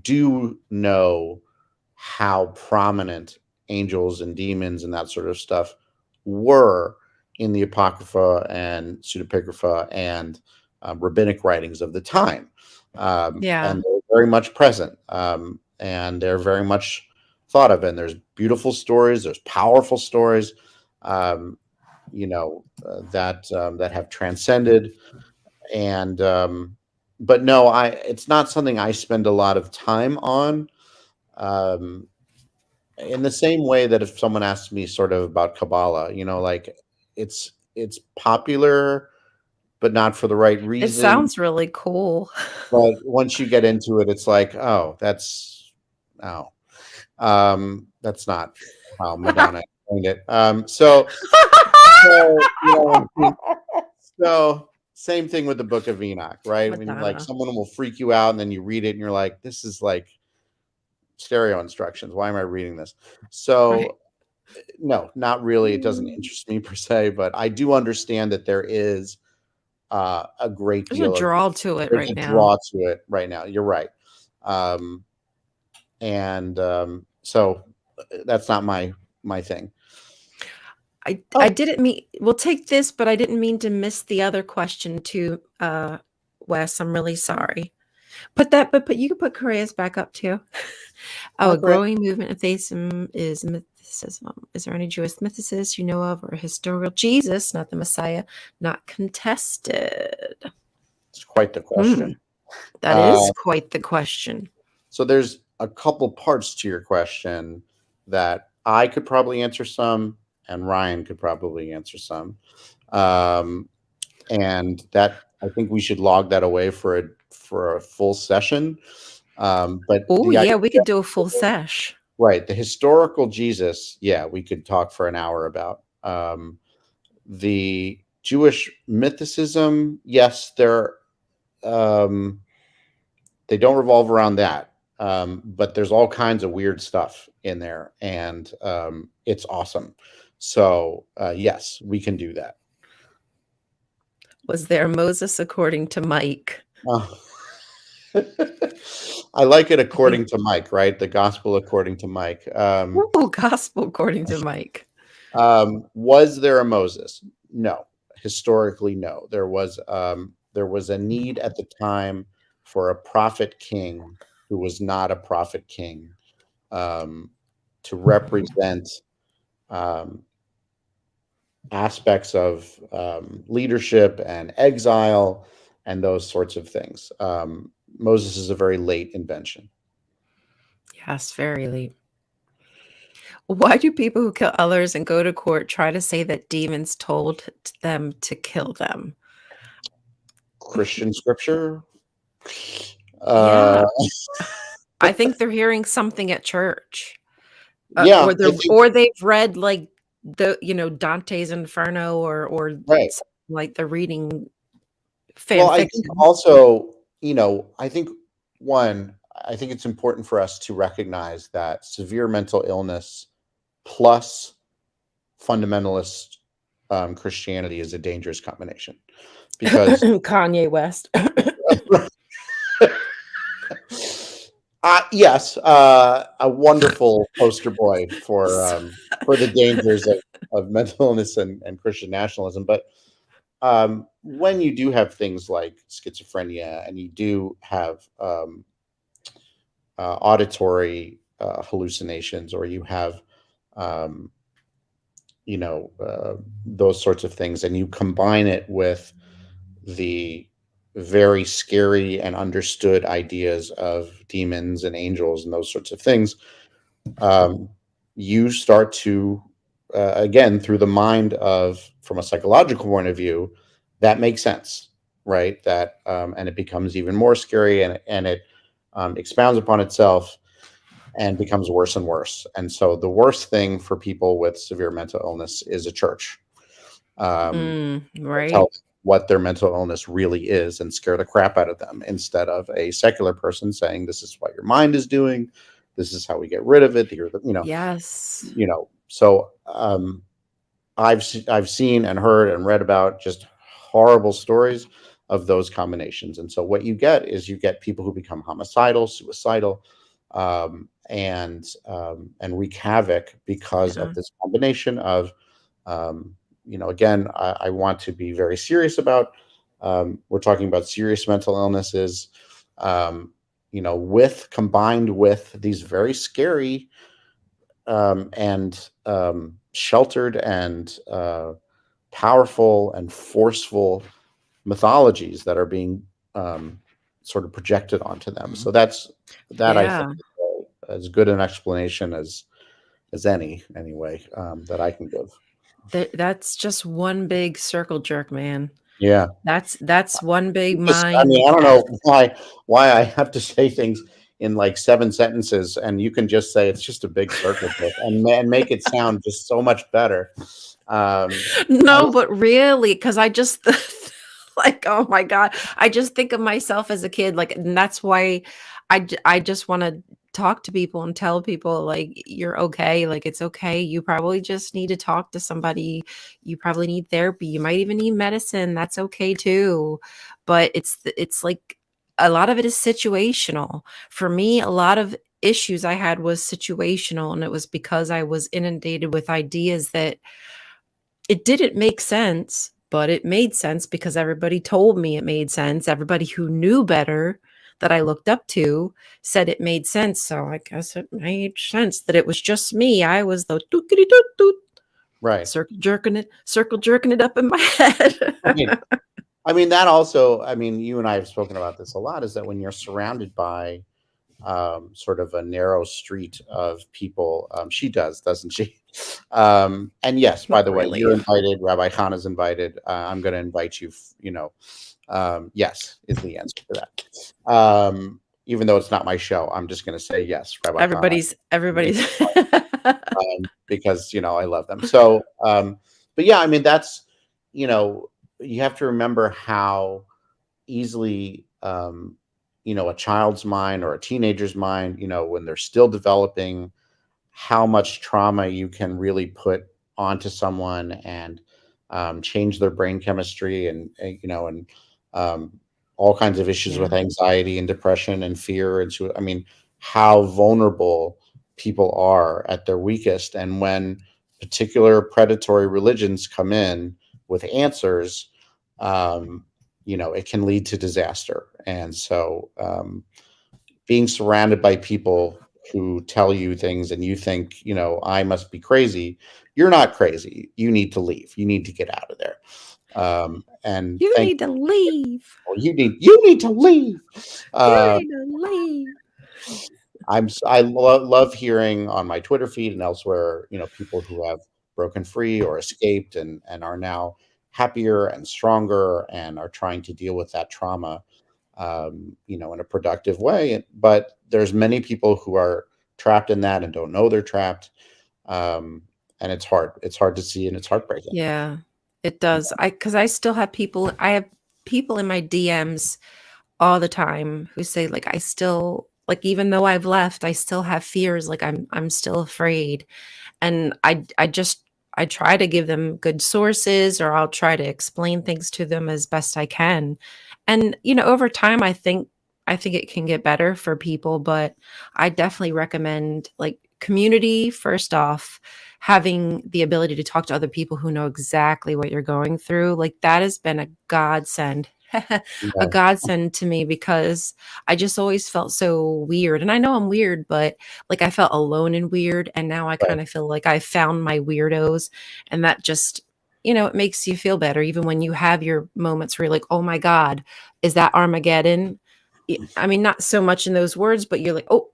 do know how prominent angels and demons and that sort of stuff were in the apocrypha and pseudepigrapha and rabbinic writings of the time. And they're very much present, and they're very much thought of. And there's beautiful stories, there's powerful stories, that have transcended. And but no, it's not something I spend a lot of time on. In the same way that if someone asks me sort of about Kabbalah, like it's popular, but not for the right reason. It sounds really cool. But once you get into it, it's like, that's not how Madonna explained it. So same thing with the Book of Enoch, right? When like someone will freak you out and then you read it and you're like, this is like stereo instructions. Why am I reading this? So no, not really. It doesn't interest me per se, but I do understand that there is a great deal of draw to it right now. Draw to it right now. You're right. So that's not my thing. I didn't mean, we'll take this, but I didn't mean to miss the other question too, Wes. I'm really sorry. But you can put Correa's back up too. A growing movement of atheism is mythicism. Is there any Jewish mythicists you know of, or historical Jesus, not the Messiah, not contested? It's quite the question. That is quite the question. So there's a couple parts to your question that I could probably answer some, and Ryan could probably answer some. And that, I think we should log that away for a full session. But we could do a full sesh. Right. The historical Jesus, we could talk for an hour about. The Jewish mythicism, yes, they don't revolve around that. But there's all kinds of weird stuff in there, and it's awesome. So yes, we can do that. Was there Moses according to Mike? I like it according to Mike, right? The gospel according to Mike. Gospel according to Mike. Was there a Moses? No. Historically, no. There was a need at the time for a prophet king who was not a prophet king. to represent aspects of leadership and exile and those sorts of things. Moses is a very late invention. Yes, very late. Why do people who kill others and go to court try to say that demons told them to kill them? Christian scripture. Yeah. I think they're hearing something at church. Yeah, or they've read like Dante's Inferno or right. something like they're reading fan Well, I fiction. think also, I think it's important for us to recognize that severe mental illness plus fundamentalist Christianity is a dangerous combination, because Kanye West. yes, a wonderful poster boy for the dangers of mental illness and Christian nationalism. But when you do have things like schizophrenia, and you do have auditory hallucinations, or you have those sorts of things, and you combine it with the very scary and understood ideas of demons and angels and those sorts of things, you start to again, through the mind from a psychological point of view, that makes sense, right? That and it becomes even more scary, and it expounds upon itself and becomes worse and worse. And so the worst thing for people with severe mental illness is a church. Right. Tell what their mental illness really is and scare the crap out of them, instead of a secular person saying, this is what your mind is doing, this is how we get rid of it. Yes. So I've seen and heard and read about just horrible stories of those combinations. And so what you get is people who become homicidal, suicidal, and wreak havoc because of this combination of, again, I want to be very serious about, we're talking about serious mental illnesses, combined with these very scary and sheltered and powerful and forceful mythologies that are being sort of projected onto them. So that I think is as good an explanation as any, anyway, that I can give. That's just one big circle jerk, man. Yeah, that's one big mind. I mean, I don't know why I have to say things in like 7 sentences, and you can just say it's just a big circle jerk and make it sound just so much better. No, but really, because I just like, oh my God, I just think of myself as a kid, like, and that's why I just want to talk to people and tell people, like, you're okay, like, it's okay. You probably just need to talk to somebody. You probably need therapy. You might even need medicine. That's okay too. But it's like a lot of it is situational. For me, a lot of issues I had was situational, and it was because I was inundated with ideas that it didn't make sense, but it made sense because everybody told me it made sense. Everybody who knew better that I looked up to said it made sense. So I guess it made sense that it was just me. I was the dookity doot doot, right, circle jerking it up in my head. I mean, that also, I mean, you and I have spoken about this a lot, is that when you're surrounded by sort of a narrow street of people, she does, doesn't she? And yes, by the way, you're invited. Rabbi Hannah's invited. I'm going to invite you. Yes, is the answer to that. Even though it's not my show, I'm just going to say yes. Rabbi everybody's, because I love them. So, but yeah, I mean, that's you have to remember how easily a child's mind or a teenager's mind, when they're still developing, how much trauma you can really put onto someone and change their brain chemistry and all kinds of issues with anxiety and depression and fear. And so, I mean, how vulnerable people are at their weakest. And when particular predatory religions come in with answers, it can lead to disaster. And so being surrounded by people who tell you things and you think, I must be crazy. You're not crazy. You need to leave. You need to get out of there. And You need to leave. you need to leave. You need to leave. I love hearing on my Twitter feed and elsewhere, people who have broken free or escaped and are now happier and stronger and are trying to deal with that trauma, in a productive way. But there's many people who are trapped in that and don't know they're trapped. And it's hard. It's hard to see, and it's heartbreaking. Yeah, it does. Because I still have people. I have people in my DMs all the time who say, like, I still, like, even though I've left, I still have fears. Like, I'm still afraid. And I try to give them good sources, or I'll try to explain things to them as best I can. And, over time, I think it can get better for people, but I definitely recommend, like, community first off, having the ability to talk to other people who know exactly what you're going through. Like, that has been a godsend. A Yeah. godsend to me, because I just always felt so weird. And I know I'm weird, but like, I felt alone and weird. And now I kind of feel like I found my weirdos, and that just, it makes you feel better. Even when you have your moments where you're like, oh my God, is that Armageddon? I mean, not so much in those words, but you're like, oh,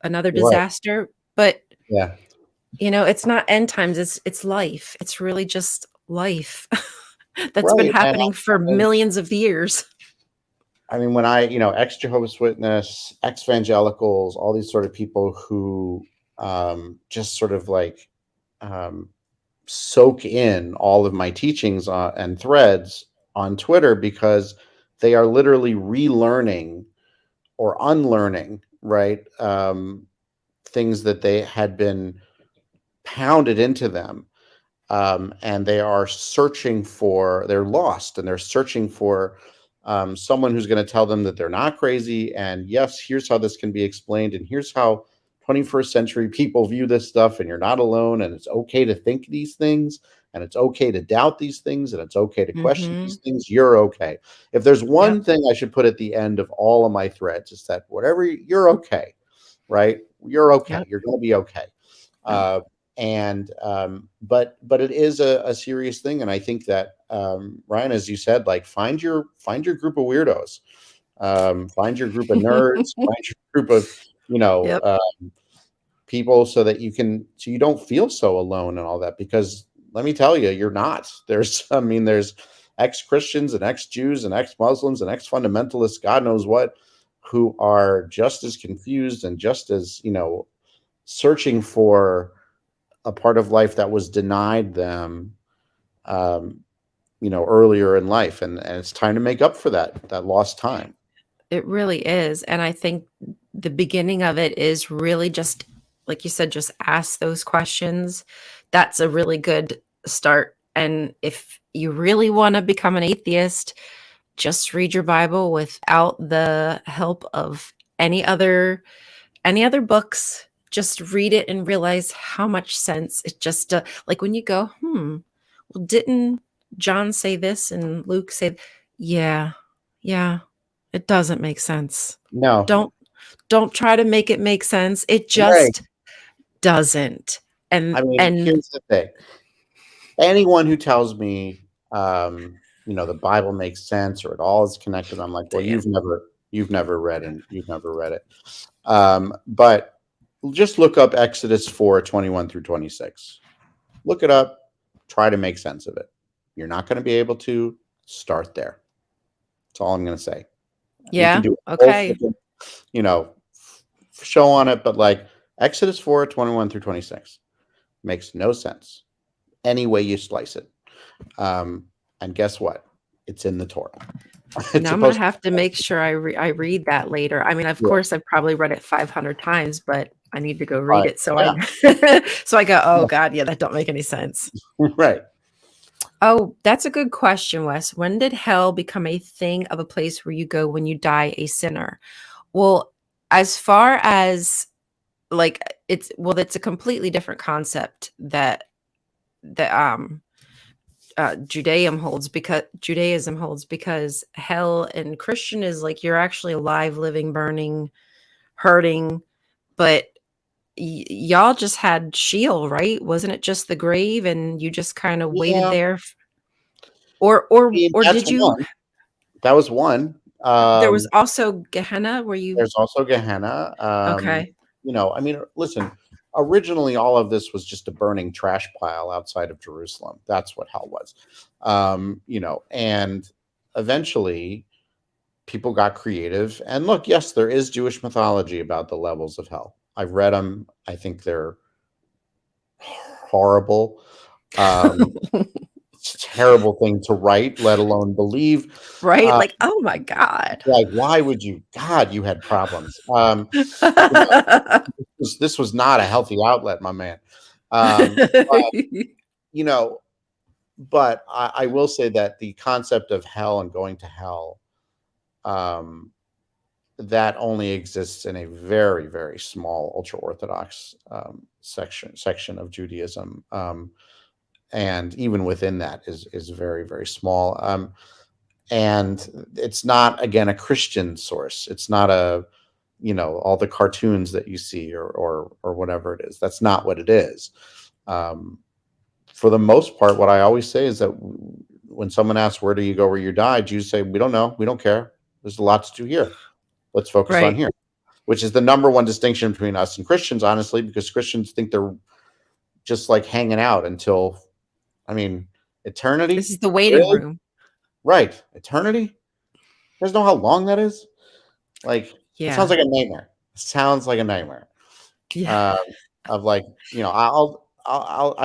another disaster. But Yeah. it's not end times. It's life. It's really just life. That's Right, been and happening for millions of years. I mean, when ex-Jehovah's Witness, ex-evangelicals, all these sort of people who just sort of like soak in all of my teachings and threads on Twitter, because they are literally relearning or unlearning, right? Things that they had been pounded into them. And they are they're lost, and they're searching for someone who's going to tell them that they're not crazy. And yes, here's how this can be explained. And here's how 21st century people view this stuff. And you're not alone. And it's okay to think these things. And it's okay to doubt these things. And it's okay to question these things. You're okay. If there's one thing I should put at the end of all of my threads, is that whatever, you're okay, right? You're okay. Yep. You're going to be okay. But it is a serious thing. And I think that, Ryan, as you said, like, find your group of weirdos, find your group of nerds, find your group of, people, so that you don't feel so alone and all that, because let me tell you, you're not. There's ex-Christians and ex-Jews and ex-Muslims and ex-fundamentalists, God knows what, who are just as confused and just as, searching for a part of life that was denied them, earlier in life. And it's time to make up for that lost time. It really is. And I think the beginning of it is really just, like you said, just ask those questions. That's a really good start. And if you really want to become an atheist, just read your Bible without the help of any other books. Just read it and realize how much sense it just like, when you go, well, didn't John say this and Luke say, yeah, it doesn't make sense. No, don't try to make it make sense. It just doesn't. And I mean, and here's the thing. Anyone who tells me, the Bible makes sense, or it all is connected, I'm like, well, you've never read it. But just look up Exodus 4:21 through 26. Look it up. Try to make sense of it. You're not going to be able to. Start there. That's all I'm going to say. yeah, You can do okay. Show on it, but like Exodus 4:21 through 26 makes no sense any way you slice it. And guess what? It's in the Torah. Now I'm gonna have to make sure I read that later. I mean, of course, I've probably read it 500 times, but I need to go read it. So so I go, oh God, yeah, that don't make any sense. Right. Oh, that's a good question, Wes. When did hell become a thing of a place where you go when you die a sinner? Well, as far as like it's a completely different concept that Judaism holds, because hell in Christian is like you're actually alive, living, burning, hurting. But y'all just had Sheol, right? Wasn't it just the grave, and you just kind of waited Yeah, there, I mean, or that's did you? one. That was one. There was also Gehenna, where you? There's also Gehenna. Okay, I mean, listen, originally all of this was just a burning trash pile outside of Jerusalem. That's what hell was. And eventually people got creative. And look, yes, there is Jewish mythology about the levels of hell. I've read them. I think they're horrible. It's a terrible thing to write, let alone believe. right? Like, oh my God. Like, why would you? God, you had problems. This was not a healthy outlet, my man. But, but I will say that the concept of hell and going to hell, that only exists in a very, very small ultra-Orthodox section of Judaism. And even within that is very, very small. And it's not, again, a Christian source. It's not all the cartoons that you see or whatever it is. That's not what it is. For the most part, what I always say is that when someone asks, where do you go where you die? Jews say, we don't know. We don't care. There's a lot to do here. Let's focus on here, which is the number one distinction between us and Christians, honestly, because Christians think they're just like hanging out until, eternity. This is the waiting room. Right. Eternity. You guys know how long that is? Like, yeah. It sounds like a nightmare. It sounds like a nightmare. Yeah. I'd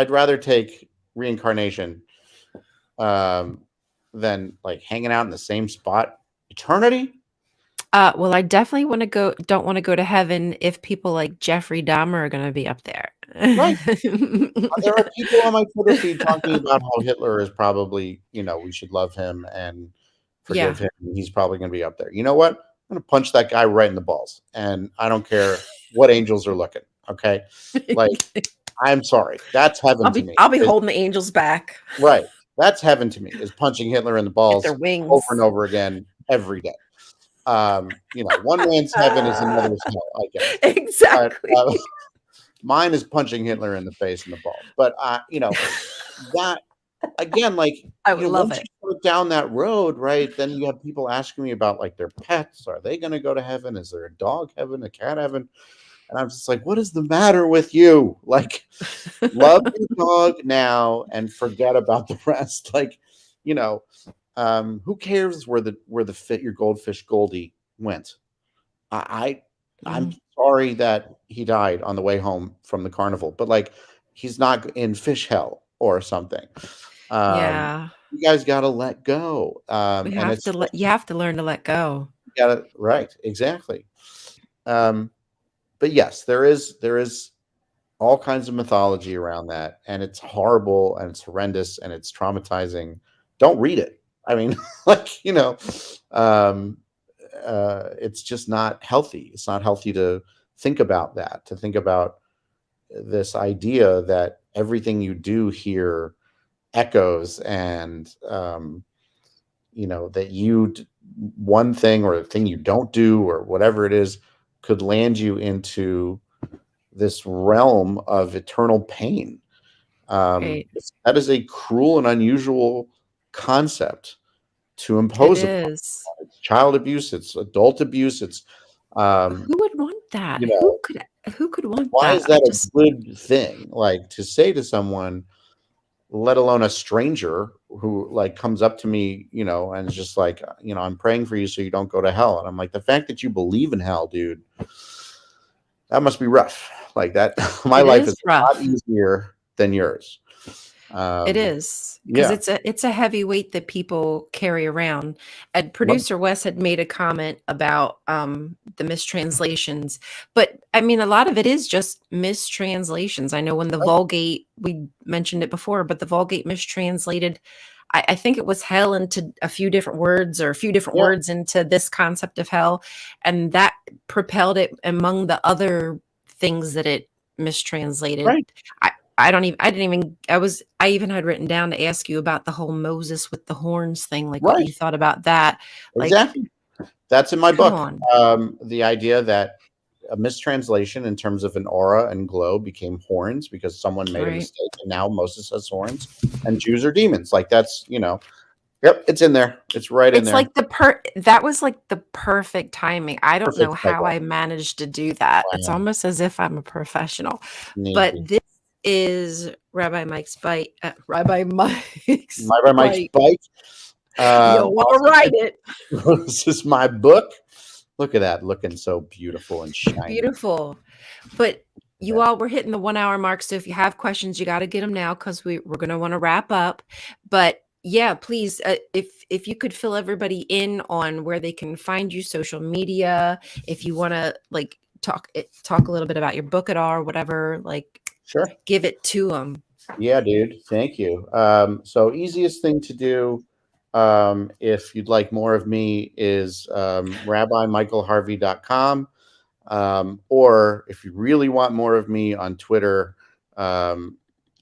rather take reincarnation than like hanging out in the same spot. Eternity. Well, I definitely don't want to go to heaven if people like Jeffrey Dahmer are going to be up there. Right. There are people on my Twitter feed talking about how Hitler is probably, we should love him and forgive him. He's probably going to be up there. You know what? I'm going to punch that guy right in the balls. And I don't care what angels are looking. Okay. Like, I'm sorry. That's heaven to me. I'll be holding the angels back. Right. That's heaven to me, is punching Hitler in the balls their wings over and over again every day. One man's heaven is another's hell, I guess. Exactly. But, mine is punching Hitler in the face and the balls. But that again, like, I would love once it. you go down that road, right? Then you have people asking me about like their pets. Are they going to go to heaven? Is there a dog heaven, a cat heaven? And I'm just like, what is the matter with you? Like, love your dog now and forget about the rest. Like, who cares where your goldfish Goldie went? I'm sorry that he died on the way home from the carnival, but like, he's not in fish hell or something. Yeah, you guys got to let go. you have to learn to let go. Right, exactly. But yes, there is all kinds of mythology around that, and it's horrible and it's horrendous and it's traumatizing. Don't read it. I mean, it's just not healthy. It's not healthy to think about that, to think about this idea that everything you do here echoes and, that one thing or a thing you don't do or whatever it is could land you into this realm of eternal pain. Right. That is a cruel and unusual concept to impose. It is. It's child abuse. It's adult abuse. It's who would want that? Who could want that? Why is that a good thing? Like, to say to someone, let alone a stranger who like comes up to me, and is just like, I'm praying for you so you don't go to hell. And I'm like, the fact that you believe in hell, dude, that must be rough. Like that. My life is a lot easier than yours. It is, because it's a heavy weight that people carry around. And producer Wes had made a comment about the mistranslations, but I mean, a lot of it is just mistranslations. I know when the Vulgate, we mentioned it before, but the Vulgate mistranslated, I think it was hell into a few different words, or a few different words into this concept of hell, and that propelled it among the other things that it mistranslated. Right. I even had written down to ask you about the whole Moses with the horns thing, like what you thought about that. Exactly. That's in my book. The idea that a mistranslation in terms of an aura and glow became horns because someone made a mistake, and now Moses has horns, and Jews are demons. Like that's, yep, it's in there. It's right in there. It's like that was like the perfect timing. I don't know how I managed to do that. Wow. It's almost as if I'm a professional. But this is Rabbi Mike's bite. Rabbi Mike's bite. You'll want to write it. This is my book. Look at that, looking so beautiful and shiny. Beautiful. But you all, we're hitting the 1 hour mark. So if you have questions, you got to get them now because we're going to want to wrap up. But yeah, please, if you could fill everybody in on where they can find you, social media, if you want to like talk a little bit about your book at all or whatever, like sure, give it to them. Yeah, dude. Thank you. So easiest thing to do, if you'd like more of me, is RabbiMichaelHarvey.com. Or if you really want more of me, on Twitter,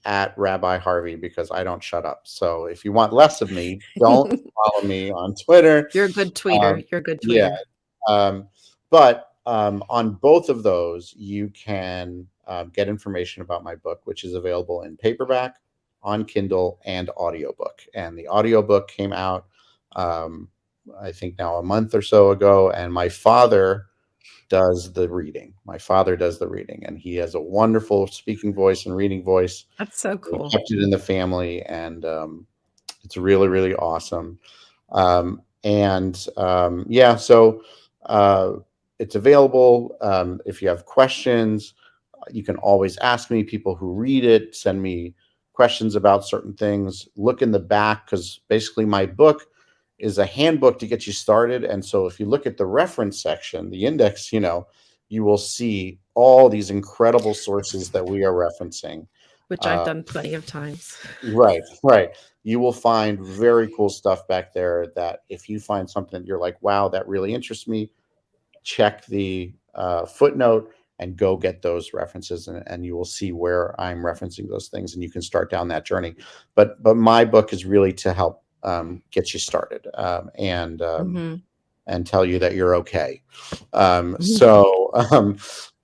at Rabbi Harvey, because I don't shut up. So if you want less of me, don't follow me on Twitter. You're a good tweeter. You're a good tweeter. Yeah. But on both of those, you can get information about my book, which is available in paperback, on Kindle, and audiobook. And the audiobook came out, I think now a month or so ago, and my father does the reading. And he has a wonderful speaking voice and reading voice. That's so cool. We kept it in the family, and it's really, really awesome. So it's available. If you have questions, you can always ask me. People who read it send me questions about certain things. Look in the back, because basically my book is a handbook to get you started. And so if you look at the reference section, the index, you will see all these incredible sources that we are referencing. Which I've done plenty of times. Right. You will find very cool stuff back there that if you find something you're like, wow, that really interests me, check the footnote and go get those references, and you will see where I'm referencing those things, and you can start down that journey. But my book is really to help get you started, and tell you that you're okay.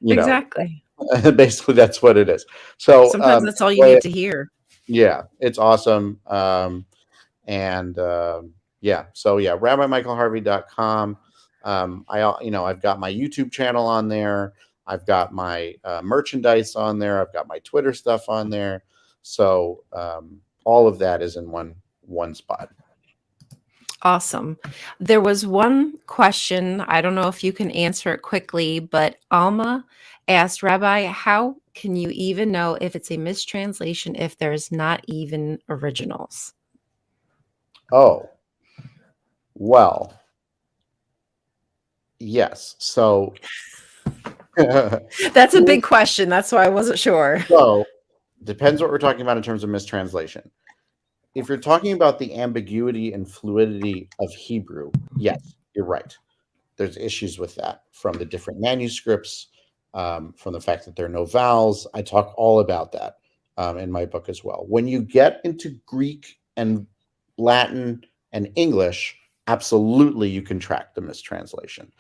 Exactly. Basically that's what it is. So sometimes that's all you need to hear. Yeah, it's awesome. RabbiMichaelHarvey.com. I've got my YouTube channel on there. I've got my merchandise on there. I've got my Twitter stuff on there. So all of that is in one spot. Awesome. There was one question. I don't know if you can answer it quickly, but Alma asked, Rabbi, how can you even know if it's a mistranslation if there's not even originals? Oh, well, yes. So that's a big question. That's why I wasn't sure. So depends what we're talking about in terms of mistranslation. If you're talking about the ambiguity and fluidity of Hebrew, yes, you're right. There's issues with that from the different manuscripts, from the fact that there are no vowels. I talk all about that in my book as well. When you get into Greek and Latin and English, absolutely you can track the mistranslation.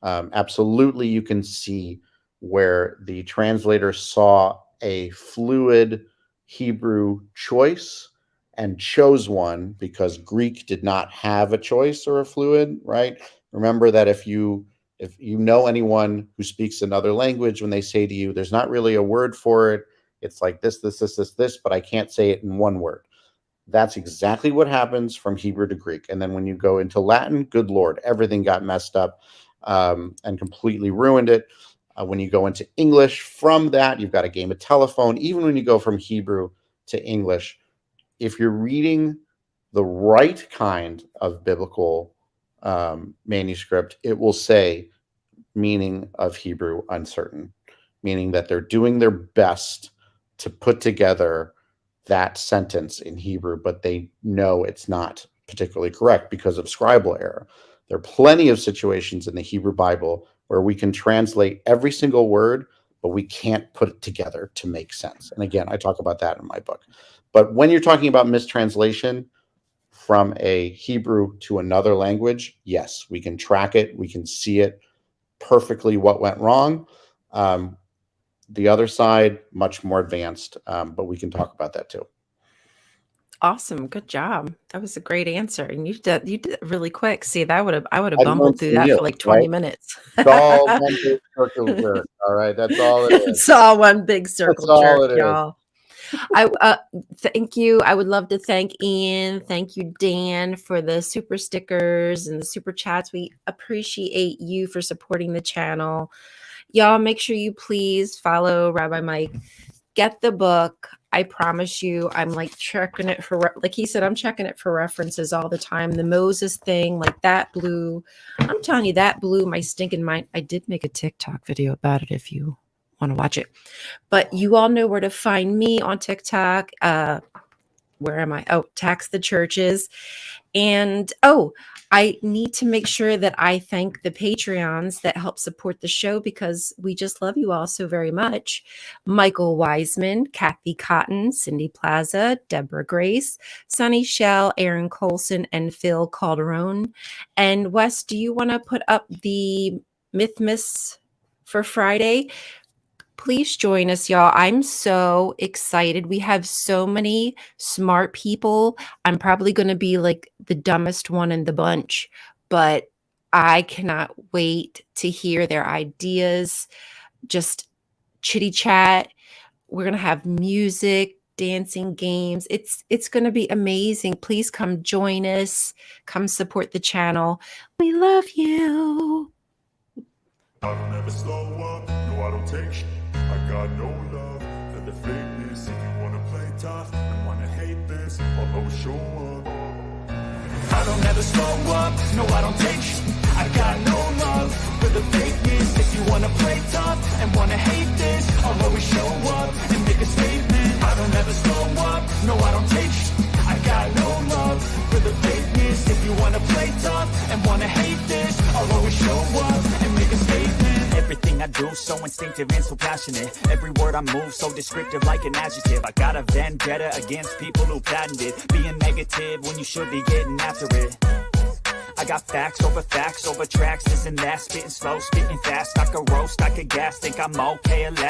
Absolutely you can see where the translator saw a fluid Hebrew choice and chose one because Greek did not have a choice or a fluid, right? Remember that if you know anyone who speaks another language, when they say to you, there's not really a word for it, it's like this, but I can't say it in one word. That's exactly what happens from Hebrew to Greek. And then when you go into Latin, good Lord, everything got messed up and completely ruined it. When you go into English, from that, you've got a game of telephone. Even when you go from Hebrew to English, if you're reading the right kind of biblical manuscript, it will say meaning of Hebrew uncertain, meaning that they're doing their best to put together that sentence in Hebrew, but they know it's not particularly correct because of scribal error. There are plenty of situations in the Hebrew Bible where we can translate every single word, but we can't put it together to make sense. And again, I talk about that in my book. But when you're talking about mistranslation from a Hebrew to another language, yes, we can track it. We can see it perfectly what went wrong. The other side, much more advanced, but we can talk about that too. Awesome. Good job. That was a great answer. And you did it really quick. See, I would have I bumbled learned through from that you, for like 20 right? minutes. It's all one big circle jerk. All right, that's all it is. It's all one big That's circle all jerk, it is. y'all. I thank you. I would love to thank Ian. Thank you, Dan, for the super stickers and the super chats. We appreciate you for supporting the channel. Y'all, make sure you please follow Rabbi Mike. Get the book. I promise you, I'm like checking it for, like he said, I'm checking it for references all the time. The Moses thing, like that blew, I'm telling you, that blew my stinking mind. I did make a TikTok video about it if you want to watch it. But you all know where to find me on TikTok. Where am I? Oh, Tax the Churches. And I need to make sure that I thank the Patreons that help support the show because we just love you all so very much. Michael Wiseman, Kathy Cotton, Cindy Plaza, Deborah Grace, Sunny Shell, Aaron Coalson, and Phil Calderone. And Wes, do you want to put up the Mythmas for Friday? Please join us, y'all. I'm so excited. We have so many smart people. I'm probably going to be like the dumbest one in the bunch, but I cannot wait to hear their ideas, just chitty chat. We're going to have music, dancing, games. It's going to be amazing. Please come join us. Come support the channel. We love you. I don't ever slow up, no I don't take shit. I got no love for the fakeness. If you wanna play tough and wanna hate this, I'll always show up. I don't ever slow up, no I don't take shit. I got no love for the fakeness. If you wanna play tough and wanna hate this, I'll always show up and make a statement. I don't ever slow up, no I don't take shit. I got no love for the fakeness. If you wanna play tough and wanna hate this, I'll always show up and make a statement. Everything I do so instinctive and so passionate. Every word I move so descriptive like an adjective. I got a vendetta against people who patented being negative when you should be getting after it. I got facts over tracks, this and that. Spitting slow, spitting fast, I could roast, I could gas. Think I'm okay at last.